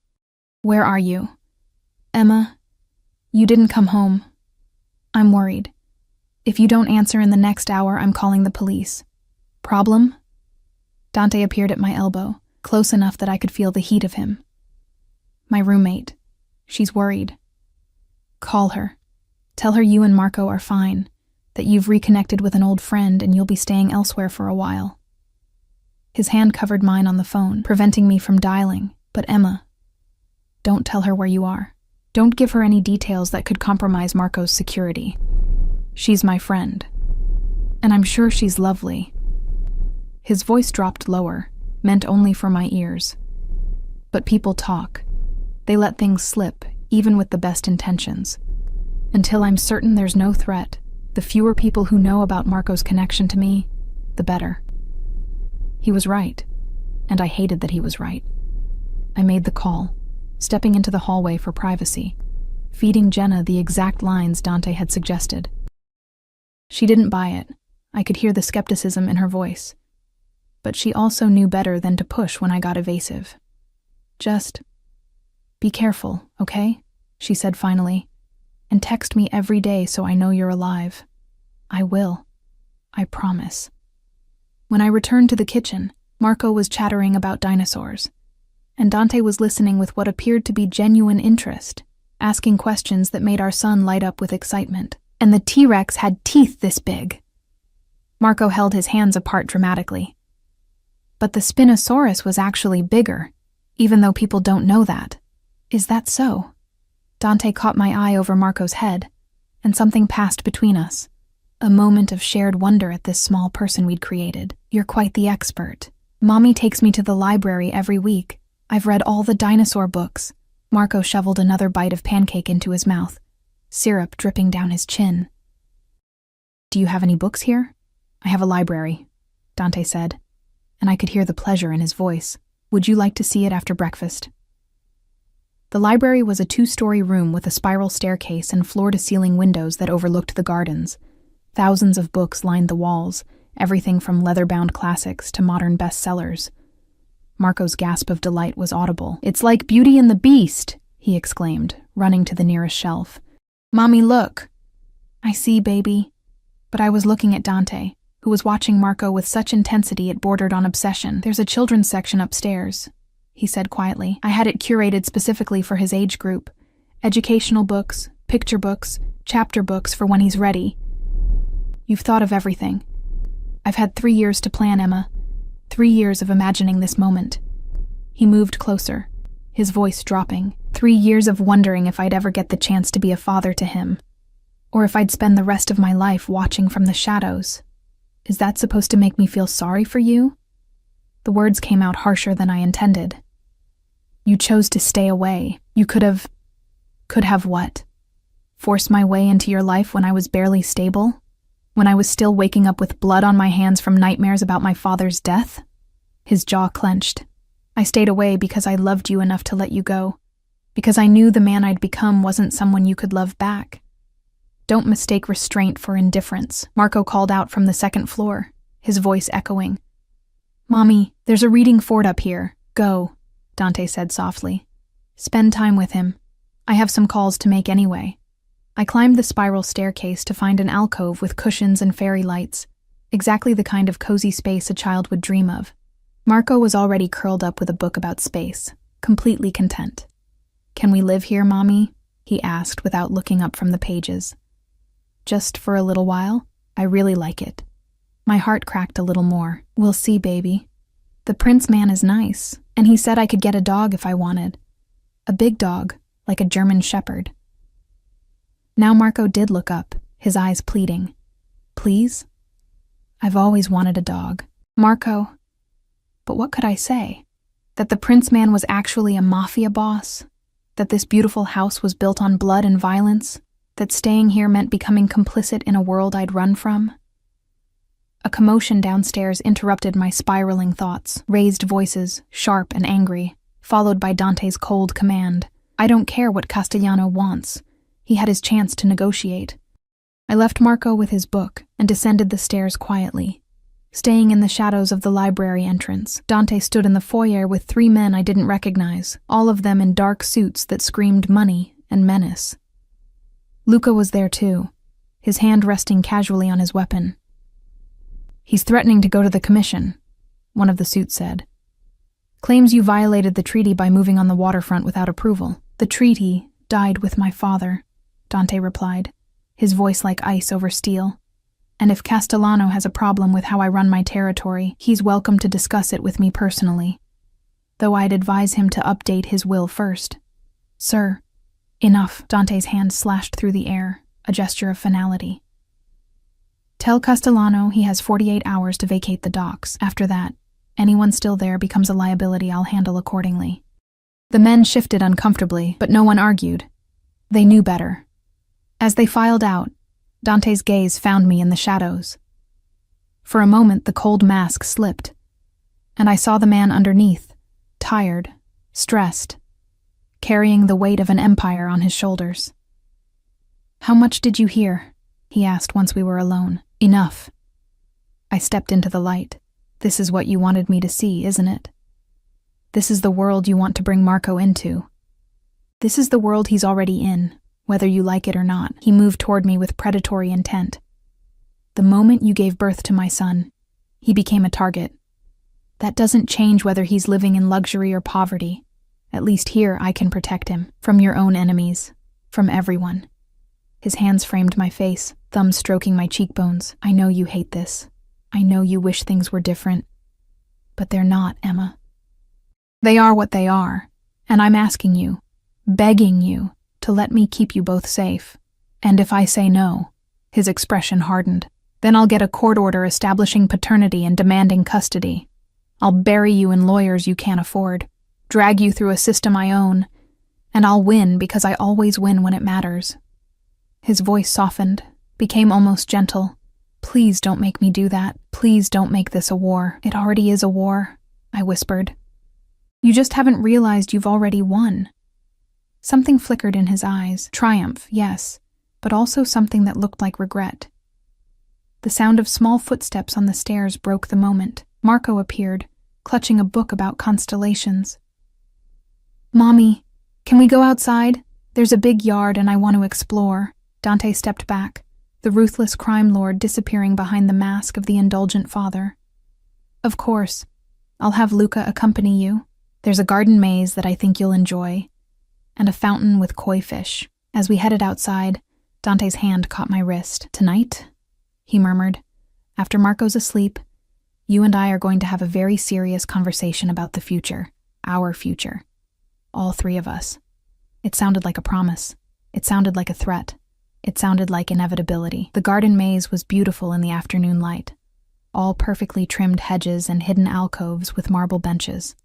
"Where are you?" "Emma, you didn't come home. I'm worried. If you don't answer in the next hour, I'm calling the police." "Problem?" Dante appeared at my elbow, close enough that I could feel the heat of him. "My roommate. She's worried. Call her. Tell her you and Marco are fine, that you've reconnected with an old friend and you'll be staying elsewhere for a while." His hand covered mine on the phone, preventing me from dialing. "But Emma, don't tell her where you are. Don't give her any details that could compromise Marco's security. She's my friend. And I'm sure she's lovely." His voice dropped lower, meant only for my ears. But people talk. They let things slip, even with the best intentions. Until I'm certain there's no threat, the fewer people who know about Marco's connection to me, the better. He was right, and I hated that he was right. I made the call, stepping into the hallway for privacy, feeding Jenna the exact lines Dante had suggested. She didn't buy it. I could hear the skepticism in her voice. but she also knew better than to push when I got evasive. "Just be careful, okay?" she said finally. "And text me every day so I know you're alive." "I will. I promise." When I returned to the kitchen, Marco was chattering about dinosaurs, and Dante was listening with what appeared to be genuine interest, asking questions that made our son light up with excitement. "And the T-Rex had teeth this big." Marco held his hands apart dramatically. "But the Spinosaurus was actually bigger, even though people don't know that. Is that so?" Dante caught my eye over Marco's head, and something passed between us. A moment of shared wonder at this small person we'd created. "You're quite the expert. Mommy takes me to the library every week. I've read all the dinosaur books." Marco shoveled another bite of pancake into his mouth, syrup dripping down his chin. "Do you have any books here?" "I have a library," Dante said, and I could hear the pleasure in his voice. "Would you like to see it after breakfast?" The library was a 2-story room with a spiral staircase and floor-to-ceiling windows that overlooked the gardens. Thousands of books lined the walls, everything from leather-bound classics to modern bestsellers. Marco's gasp of delight was audible. "It's like Beauty and the Beast," he exclaimed, running to the nearest shelf. "Mommy, look." "I see, baby." But I was looking at Dante, who was watching Marco with such intensity it bordered on obsession. "There's a children's section upstairs," he said quietly. "I had it curated specifically for his age group. Educational books, picture books, chapter books for when he's ready." "You've thought of everything." "I've had 3 years to plan, Emma. 3 years of imagining this moment." He moved closer, his voice dropping. 3 years of wondering if I'd ever get the chance to be a father to him, or if I'd spend the rest of my life watching from the shadows. Is that supposed to make me feel sorry for you? The words came out harsher than I intended. You chose to stay away. You could have what? Forced my way into your life when I was barely stable? When I was still waking up with blood on my hands from nightmares about my father's death? His jaw clenched. "I stayed away because I loved you enough to let you go. Because I knew the man I'd become wasn't someone you could love back." "Don't mistake restraint for indifference," Marco called out from the second floor, his voice echoing. "Mommy, there's a reading fort up here. Go," Dante said softly. "Spend time with him. I have some calls to make anyway." I climbed the spiral staircase to find an alcove with cushions and fairy lights, exactly the kind of cozy space a child would dream of. Marco was already curled up with a book about space, completely content. "Can we live here, Mommy?" he asked without looking up from the pages. "Just for a little while? I really like it." My heart cracked a little more. "We'll see, baby. The prince man is nice, and he said I could get a dog if I wanted. A big dog, like a German shepherd." Now Marco did look up, his eyes pleading. "Please? I've always wanted a dog." "Marco." But what could I say? That the prince man was actually a mafia boss? That this beautiful house was built on blood and violence? That staying here meant becoming complicit in a world I'd run from? A commotion downstairs interrupted my spiraling thoughts, raised voices, sharp and angry, followed by Dante's cold command. "I don't care what Castellano wants. He had his chance to negotiate." I left Marco with his book and descended the stairs quietly. Staying in the shadows of the library entrance, Dante stood in the foyer with 3 men I didn't recognize, all of them in dark suits that screamed money and menace. Luca was there too, his hand resting casually on his weapon. "He's threatening to go to the commission," one of the suits said. "Claims you violated the treaty by moving on the waterfront without approval." "The treaty died with my father," Dante replied, his voice like ice over steel. "And if Castellano has a problem with how I run my territory, he's welcome to discuss it with me personally. Though I'd advise him to update his will first." "Sir." "Enough." Dante's hand slashed through the air, a gesture of finality. "Tell Castellano he has 48 hours to vacate the docks. After that, anyone still there becomes a liability I'll handle accordingly." The men shifted uncomfortably, but no one argued. They knew better. As they filed out, Dante's gaze found me in the shadows. For a moment, the cold mask slipped, and I saw the man underneath, tired, stressed, carrying the weight of an empire on his shoulders. "How much did you hear?" he asked once we were alone. "Enough." I stepped into the light. This is what you wanted me to see, isn't it? This is the world you want to bring Marco into. This is the world he's already in, whether you like it or not. He moved toward me with predatory intent. The moment you gave birth to my son, he became a target. That doesn't change whether he's living in luxury or poverty. At least here I can protect him from your own enemies, from everyone. His hands framed my face, thumbs stroking my cheekbones. I know you hate this. I know you wish things were different. But they're not, Emma. They are what they are, and I'm asking you, begging you, to let me keep you both safe. And if I say no, his expression hardened, then I'll get a court order establishing paternity and demanding custody. I'll bury you in lawyers you can't afford, drag you through a system I own, and I'll win because I always win when it matters. His voice softened, became almost gentle. Please don't make me do that. Please don't make this a war. It already is a war, I whispered. You just haven't realized you've already won. Something flickered in his eyes. Triumph, yes, but also something that looked like regret. The sound of small footsteps on the stairs broke the moment. Marco appeared, clutching a book about constellations. Mommy, can we go outside? There's a big yard and I want to explore. Dante stepped back, the ruthless crime lord disappearing behind the mask of the indulgent father. Of course. I'll have Luca accompany you. There's a garden maze that I think you'll enjoy, and a fountain with koi fish. As we headed outside, Dante's hand caught my wrist. Tonight, he murmured, after Marco's asleep, you and I are going to have a very serious conversation about the future, our future. All three of us. It sounded like a promise. It sounded like a threat. It sounded like inevitability. The garden maze was beautiful in the afternoon light, all perfectly trimmed hedges and hidden alcoves with marble benches.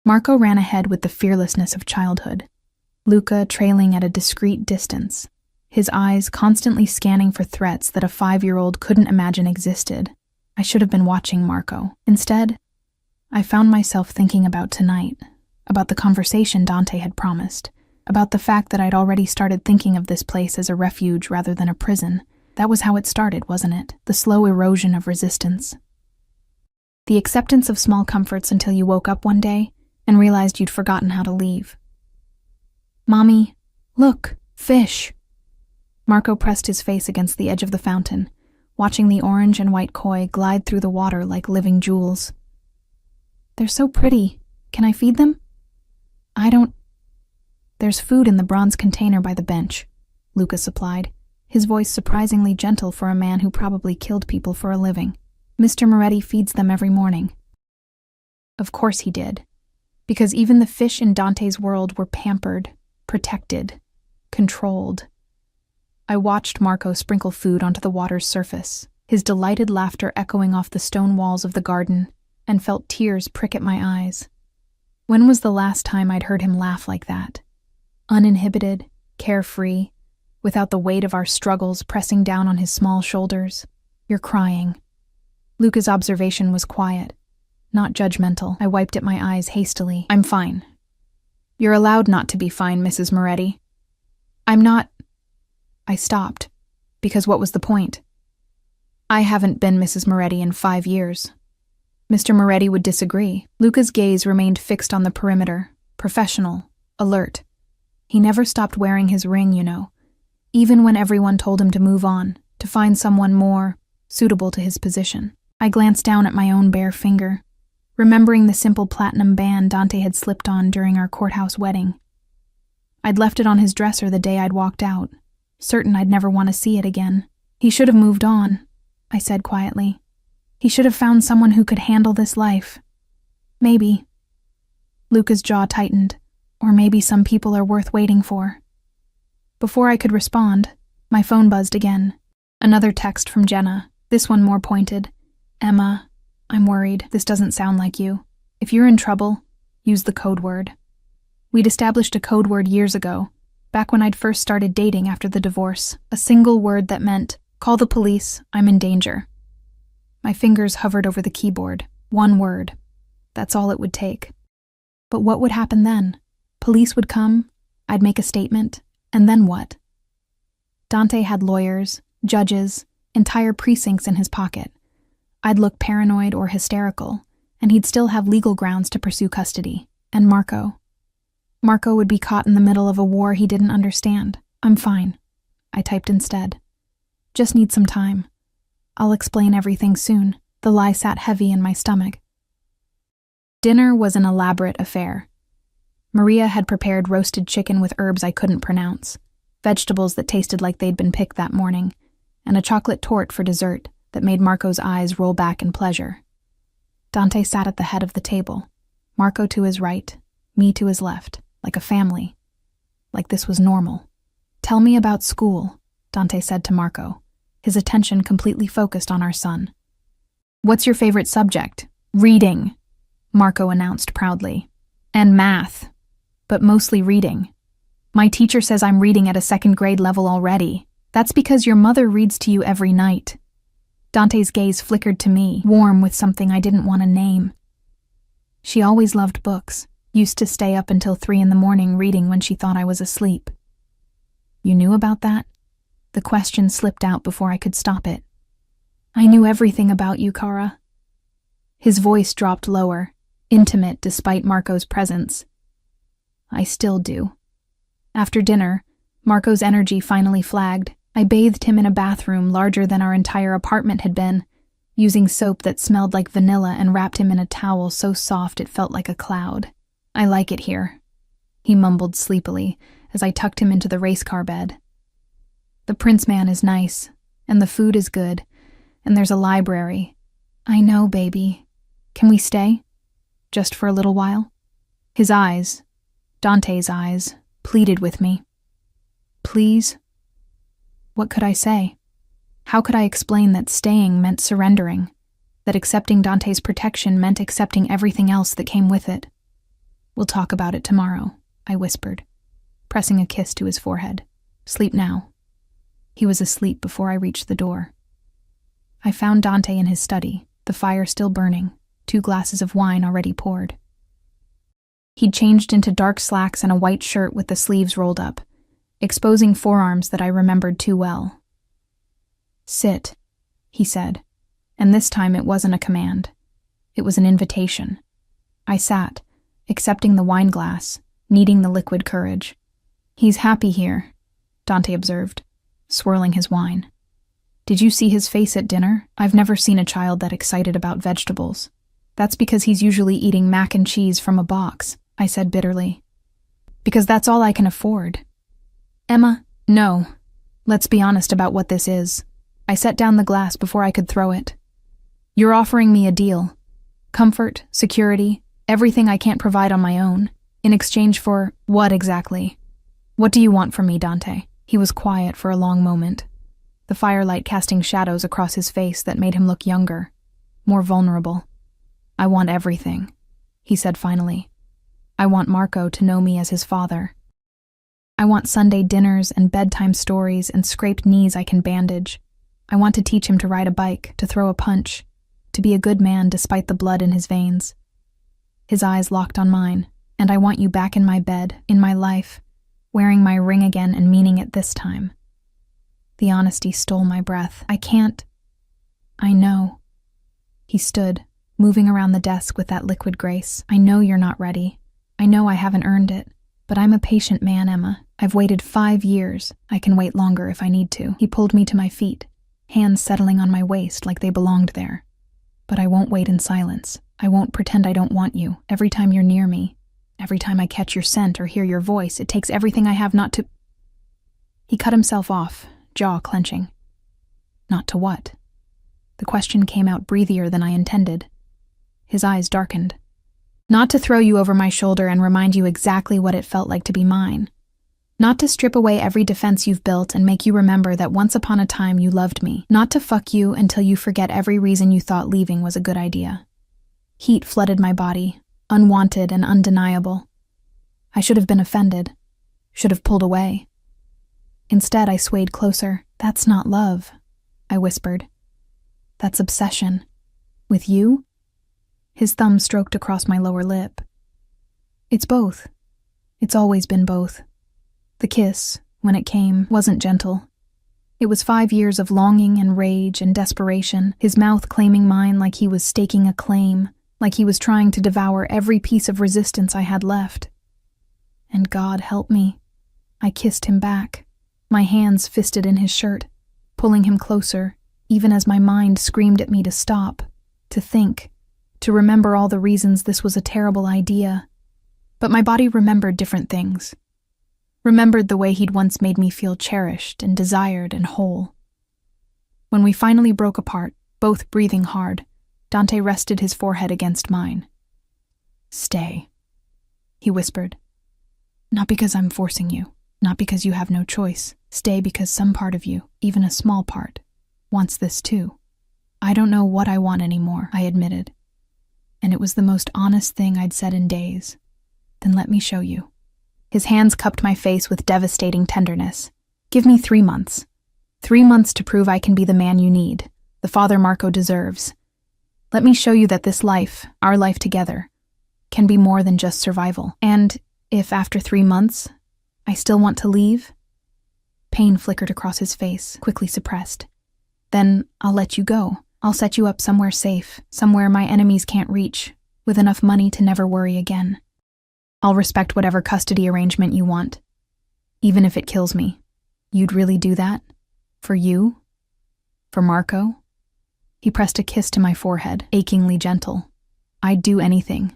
Marco ran ahead with the fearlessness of childhood, Luca trailing at a discreet distance, his eyes constantly scanning for threats that a 5-year-old couldn't imagine existed. I should have been watching Marco. Instead, I found myself thinking about tonight, about the conversation Dante had promised, about the fact that I'd already started thinking of this place as a refuge rather than a prison. That was how it started, wasn't it? The slow erosion of resistance. The acceptance of small comforts until you woke up one day and realized you'd forgotten how to leave. Mommy, look, fish. Marco pressed his face against the edge of the fountain, watching the orange and white koi glide through the water like living jewels. They're so pretty. Can I feed them? There's food in the bronze container by the bench, Luca supplied, his voice surprisingly gentle for a man who probably killed people for a living. Mr. Moretti feeds them every morning. Of course he did, because even the fish in Dante's world were pampered, protected, controlled. I watched Marco sprinkle food onto the water's surface, his delighted laughter echoing off the stone walls of the garden, and felt tears prick at my eyes. When was the last time I'd heard him laugh like that? Uninhibited, carefree, without the weight of our struggles pressing down on his small shoulders. You're crying. Luca's observation was quiet, not judgmental. I wiped at my eyes hastily. I'm fine. You're allowed not to be fine, Mrs. Moretti. I'm not. I stopped, because what was the point? I haven't been Mrs. Moretti in 5 years. Mr. Moretti would disagree. Luca's gaze remained fixed on the perimeter, professional, alert. He never stopped wearing his ring, you know, even when everyone told him to move on, to find someone more suitable to his position. I glanced down at my own bare finger, remembering the simple platinum band Dante had slipped on during our courthouse wedding. I'd left it on his dresser the day I'd walked out, certain I'd never want to see it again. He should have moved on, I said quietly. He should have found someone who could handle this life. Maybe. Luca's jaw tightened. Or maybe some people are worth waiting for. Before I could respond, my phone buzzed again. Another text from Jenna, this one more pointed. Emma, I'm worried. This doesn't sound like you. If you're in trouble, use the code word. We'd established a code word years ago, back when I'd first started dating after the divorce. A single word that meant, call the police, I'm in danger. My fingers hovered over the keyboard. One word. That's all it would take. But what would happen then? Police would come, I'd make a statement, and then what? Dante had lawyers, judges, entire precincts in his pocket. I'd look paranoid or hysterical, and he'd still have legal grounds to pursue custody. And Marco would be caught in the middle of a war he didn't understand. I'm fine, I typed instead. Just need some time. I'll explain everything soon. The lie sat heavy in my stomach. Dinner was an elaborate affair. Maria had prepared roasted chicken with herbs I couldn't pronounce, vegetables that tasted like they'd been picked that morning, and a chocolate torte for dessert that made Marco's eyes roll back in pleasure. Dante sat at the head of the table, Marco to his right, me to his left, like a family. Like this was normal. Tell me about school, Dante said to Marco, his attention completely focused on our son. What's your favorite subject? Reading, Marco announced proudly. And math, but mostly reading. My teacher says I'm reading at a second grade level already. That's because your mother reads to you every night. Dante's gaze flickered to me, warm with something I didn't want to name. She always loved books, used to stay up until 3 a.m. reading when she thought I was asleep. You knew about that? The question slipped out before I could stop it. I knew everything about you, Kara. His voice dropped lower, intimate despite Marco's presence. I still do. After dinner, Marco's energy finally flagged. I bathed him in a bathroom larger than our entire apartment had been, using soap that smelled like vanilla, and wrapped him in a towel so soft it felt like a cloud. I like it here, he mumbled sleepily as I tucked him into the race car bed. The Prince man is nice, and the food is good, and there's a library. I know, baby. Can we stay? Just for a little while? His eyes, Dante's eyes, pleaded with me. Please? What could I say? How could I explain that staying meant surrendering, that accepting Dante's protection meant accepting everything else that came with it? We'll talk about it tomorrow, I whispered, pressing a kiss to his forehead. Sleep now. He was asleep before I reached the door. I found Dante in his study, the fire still burning, 2 glasses of wine already poured. He'd changed into dark slacks and a white shirt with the sleeves rolled up, exposing forearms that I remembered too well. Sit, he said, and this time it wasn't a command. It was an invitation. I sat, accepting the wine glass, needing the liquid courage. He's happy here, Dante observed, swirling his wine. Did you see his face at dinner? I've never seen a child that excited about vegetables. That's because he's usually eating mac and cheese from a box, I said bitterly. Because that's all I can afford. Emma, no. Let's be honest about what this is. I set down the glass before I could throw it. You're offering me a deal. Comfort, security, everything I can't provide on my own. In exchange for what exactly? What do you want from me, Dante? He was quiet for a long moment, the firelight casting shadows across his face that made him look younger, more vulnerable. I want everything, he said finally. I want Marco to know me as his father. I want Sunday dinners and bedtime stories and scraped knees I can bandage. I want to teach him to ride a bike, to throw a punch, to be a good man despite the blood in his veins. His eyes locked on mine, and I want you back in my bed, in my life, wearing my ring again and meaning it this time. The honesty stole my breath. I can't. I know. He stood, moving around the desk with that liquid grace. I know you're not ready. I know I haven't earned it. But I'm a patient man, Emma. I've waited 5 years. I can wait longer if I need to. He pulled me to my feet, hands settling on my waist like they belonged there. But I won't wait in silence. I won't pretend I don't want you. Every time you're near me, every time I catch your scent or hear your voice, it takes everything I have not to... He cut himself off, jaw clenching. Not to what? The question came out breathier than I intended. His eyes darkened. Not to throw you over my shoulder and remind you exactly what it felt like to be mine. Not to strip away every defense you've built and make you remember that once upon a time you loved me. Not to fuck you until you forget every reason you thought leaving was a good idea. Heat flooded my body, unwanted and undeniable. I should have been offended, should have pulled away. Instead, I swayed closer. That's not love, I whispered. That's obsession. With you? His thumb stroked across my lower lip. It's both. It's always been both. The kiss, when it came, wasn't gentle. It was 5 years of longing and rage and desperation, his mouth claiming mine like he was staking a claim, like he was trying to devour every piece of resistance I had left. And God help me. I kissed him back, my hands fisted in his shirt, pulling him closer, even as my mind screamed at me to stop, to think, to remember all the reasons this was a terrible idea. But my body remembered different things. Remembered the way he'd once made me feel cherished and desired and whole. When we finally broke apart, both breathing hard, Dante rested his forehead against mine. "Stay," he whispered. "Not because I'm forcing you, not because you have no choice. Stay because some part of you, even a small part, wants this too." "I don't know what I want anymore," I admitted. And it was the most honest thing I'd said in days. "Then let me show you." His hands cupped my face with devastating tenderness. "Give me 3 months. 3 months to prove I can be the man you need, the father Marco deserves. Let me show you that this life, our life together, can be more than just survival. And if after 3 months, I still want to leave?" Pain flickered across his face, quickly suppressed. "Then I'll let you go. I'll set you up somewhere safe, somewhere my enemies can't reach, with enough money to never worry again. I'll respect whatever custody arrangement you want, even if it kills me. You'd really do that? For you? For Marco?" He pressed a kiss to my forehead, achingly gentle. "I'd do anything.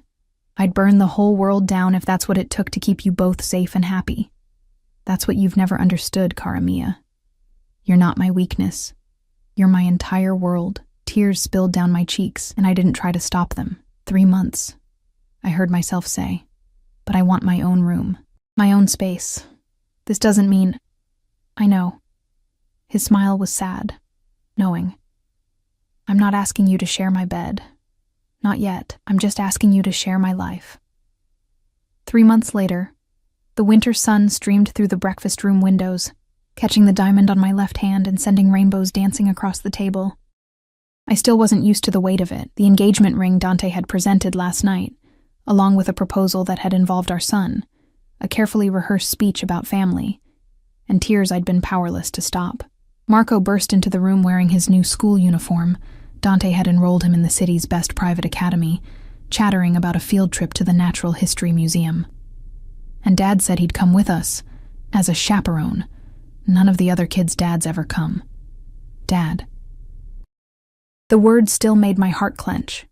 I'd burn the whole world down if that's what it took to keep you both safe and happy. That's what you've never understood, cara mia. You're not my weakness. You're my entire world." Tears spilled down my cheeks, and I didn't try to stop them. 3 months, I heard myself say. But I want my own room, my own space. This doesn't mean... I know. His smile was sad, knowing. "I'm not asking you to share my bed. Not yet. I'm just asking you to share my life." 3 months later, the winter sun streamed through the breakfast room windows, catching the diamond on my left hand and sending rainbows dancing across the table. I still wasn't used to the weight of it, the engagement ring Dante had presented last night, along with a proposal that had involved our son, a carefully rehearsed speech about family, and tears I'd been powerless to stop. Marco burst into the room wearing his new school uniform. Dante had enrolled him in the city's best private academy, chattering about a field trip to the Natural History Museum. And Dad said he'd come with us, as a chaperone. None of the other kids' dads ever come. Dad. The word still made my heart clench.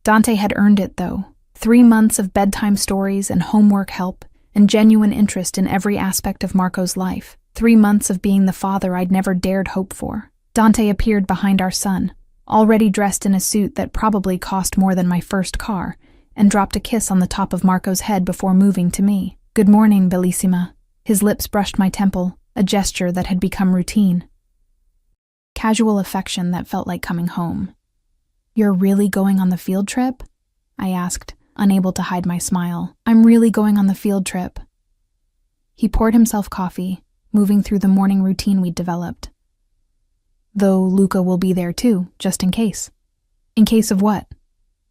Dante had earned it, though. 3 months of bedtime stories and homework help and genuine interest in every aspect of Marco's life. 3 months of being the father I'd never dared hope for. Dante appeared behind our son, already dressed in a suit that probably cost more than my first car, and dropped a kiss on the top of Marco's head before moving to me. "Good morning, Bellissima." His lips brushed my temple, a gesture that had become routine. Casual affection that felt like coming home. "You're really going on the field trip?" I asked, unable to hide my smile. "I'm really going on the field trip." He poured himself coffee, moving through the morning routine we'd developed. "Though Luca will be there too, just in case." "In case of what?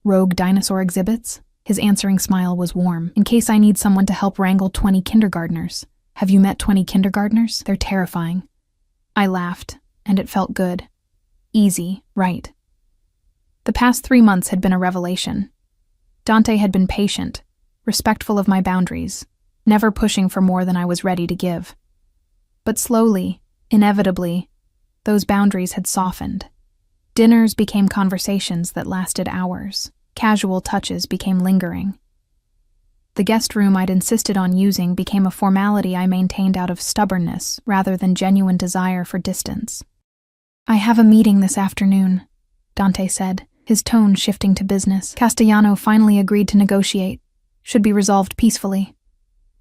Rogue dinosaur exhibits?" His answering smile was warm. "In case I need someone to help wrangle 20 kindergartners. Have you met 20 kindergartners? They're terrifying." I laughed, and it felt good. Easy, right. The past 3 months had been a revelation. Dante had been patient, respectful of my boundaries, never pushing for more than I was ready to give. But slowly, inevitably, those boundaries had softened. Dinners became conversations that lasted hours. Casual touches became lingering. The guest room I'd insisted on using became a formality I maintained out of stubbornness rather than genuine desire for distance. "I have a meeting this afternoon," Dante said, his tone shifting to business. "Castellano finally agreed to negotiate. Should be resolved peacefully.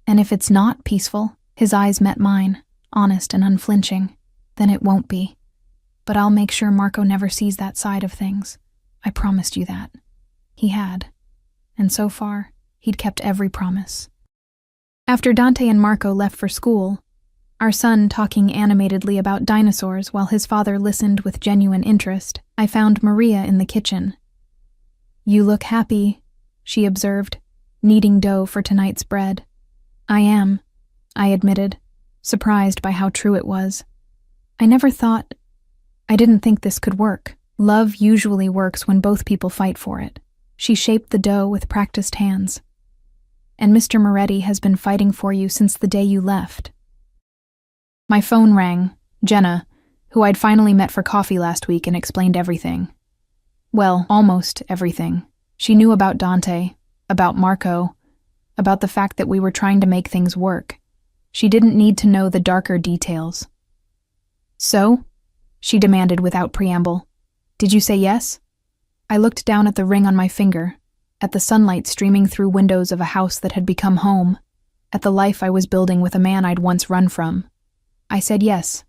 And if it's not peaceful," his eyes met mine, honest and unflinching, "then it won't be. But I'll make sure Marco never sees that side of things. I promised you that." He had. And so far, he'd kept every promise. After Dante and Marco left for school, our son talking animatedly about dinosaurs while his father listened with genuine interest, I found Maria in the kitchen. "You look happy," she observed, kneading dough for tonight's bread. "I am," I admitted, surprised by how true it was. I didn't think this could work. Love usually works when both people fight for it. She shaped the dough with practiced hands. And Mr. Moretti has been fighting for you since the day you left. My phone rang. Jenna, who I'd finally met for coffee last week, and explained everything. Well, almost everything. She knew about Dante, about Marco, about the fact that we were trying to make things work. She didn't need to know the darker details. So? She demanded without preamble. Did you say yes? I looked down at the ring on my finger, at the sunlight streaming through windows of a house that had become home, at the life I was building with a man I'd once run from. I said yes.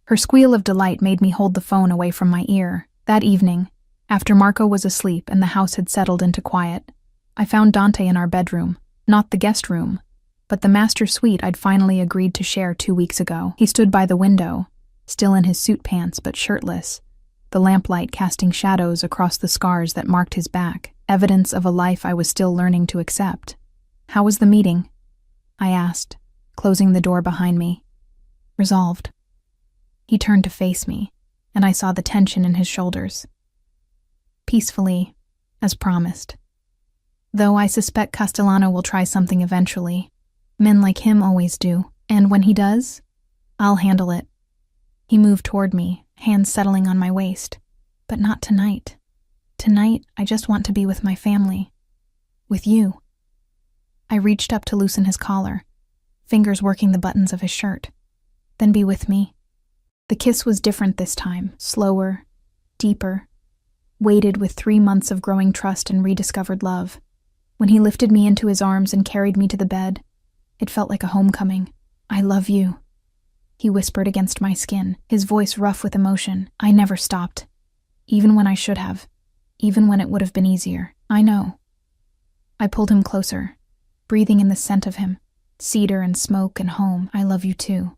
Her squeal of delight made me hold the phone away from my ear. That evening, after Marco was asleep and the house had settled into quiet, I found Dante in our bedroom, not the guest room, but the master suite I'd finally agreed to share 2 weeks ago. He stood by the window, still in his suit pants but shirtless, the lamplight casting shadows across the scars that marked his back, evidence of a life I was still learning to accept. How was the meeting? I asked, closing the door behind me. Resolved. He turned to face me, and I saw the tension in his shoulders. Peacefully, as promised. Though I suspect Castellano will try something eventually. Men like him always do, and when he does, I'll handle it. He moved toward me, hands settling on my waist. But not tonight. Tonight, I just want to be with my family. With you. I reached up to loosen his collar, fingers working the buttons of his shirt. Then be with me. The kiss was different this time, slower, deeper, weighted with 3 months of growing trust and rediscovered love. When he lifted me into his arms and carried me to the bed, it felt like a homecoming. I love you, he whispered against my skin, his voice rough with emotion. I never stopped, even when I should have, even when it would have been easier. I know. I pulled him closer, breathing in the scent of him, cedar and smoke and home. I love you too.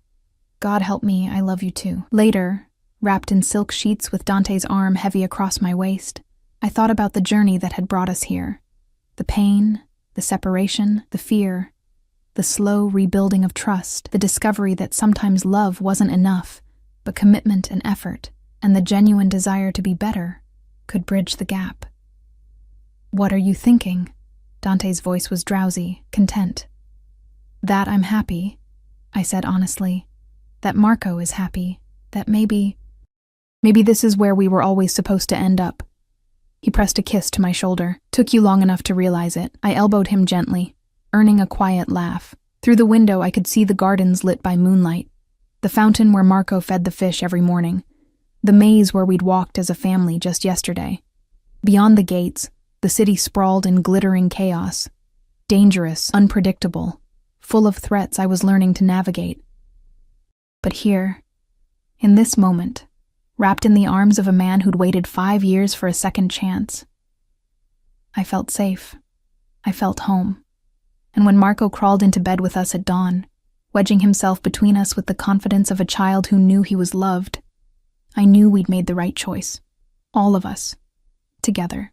God help me, I love you too. Later, wrapped in silk sheets with Dante's arm heavy across my waist, I thought about the journey that had brought us here. The pain, the separation, the fear, the slow rebuilding of trust, the discovery that sometimes love wasn't enough, but commitment and effort, and the genuine desire to be better, could bridge the gap. What are you thinking? Dante's voice was drowsy, content. That I'm happy, I said honestly. That Marco is happy. That maybe this is where we were always supposed to end up. He pressed a kiss to my shoulder. Took you long enough to realize it. I elbowed him gently, earning a quiet laugh. Through the window I could see the gardens lit by moonlight, the fountain where Marco fed the fish every morning, the maze where we'd walked as a family just yesterday. Beyond the gates, the city sprawled in glittering chaos, dangerous, unpredictable, full of threats I was learning to navigate. But here, in this moment, wrapped in the arms of a man who'd waited 5 years for a second chance, I felt safe. I felt home. And when Marco crawled into bed with us at dawn, wedging himself between us with the confidence of a child who knew he was loved, I knew we'd made the right choice. All of us. Together.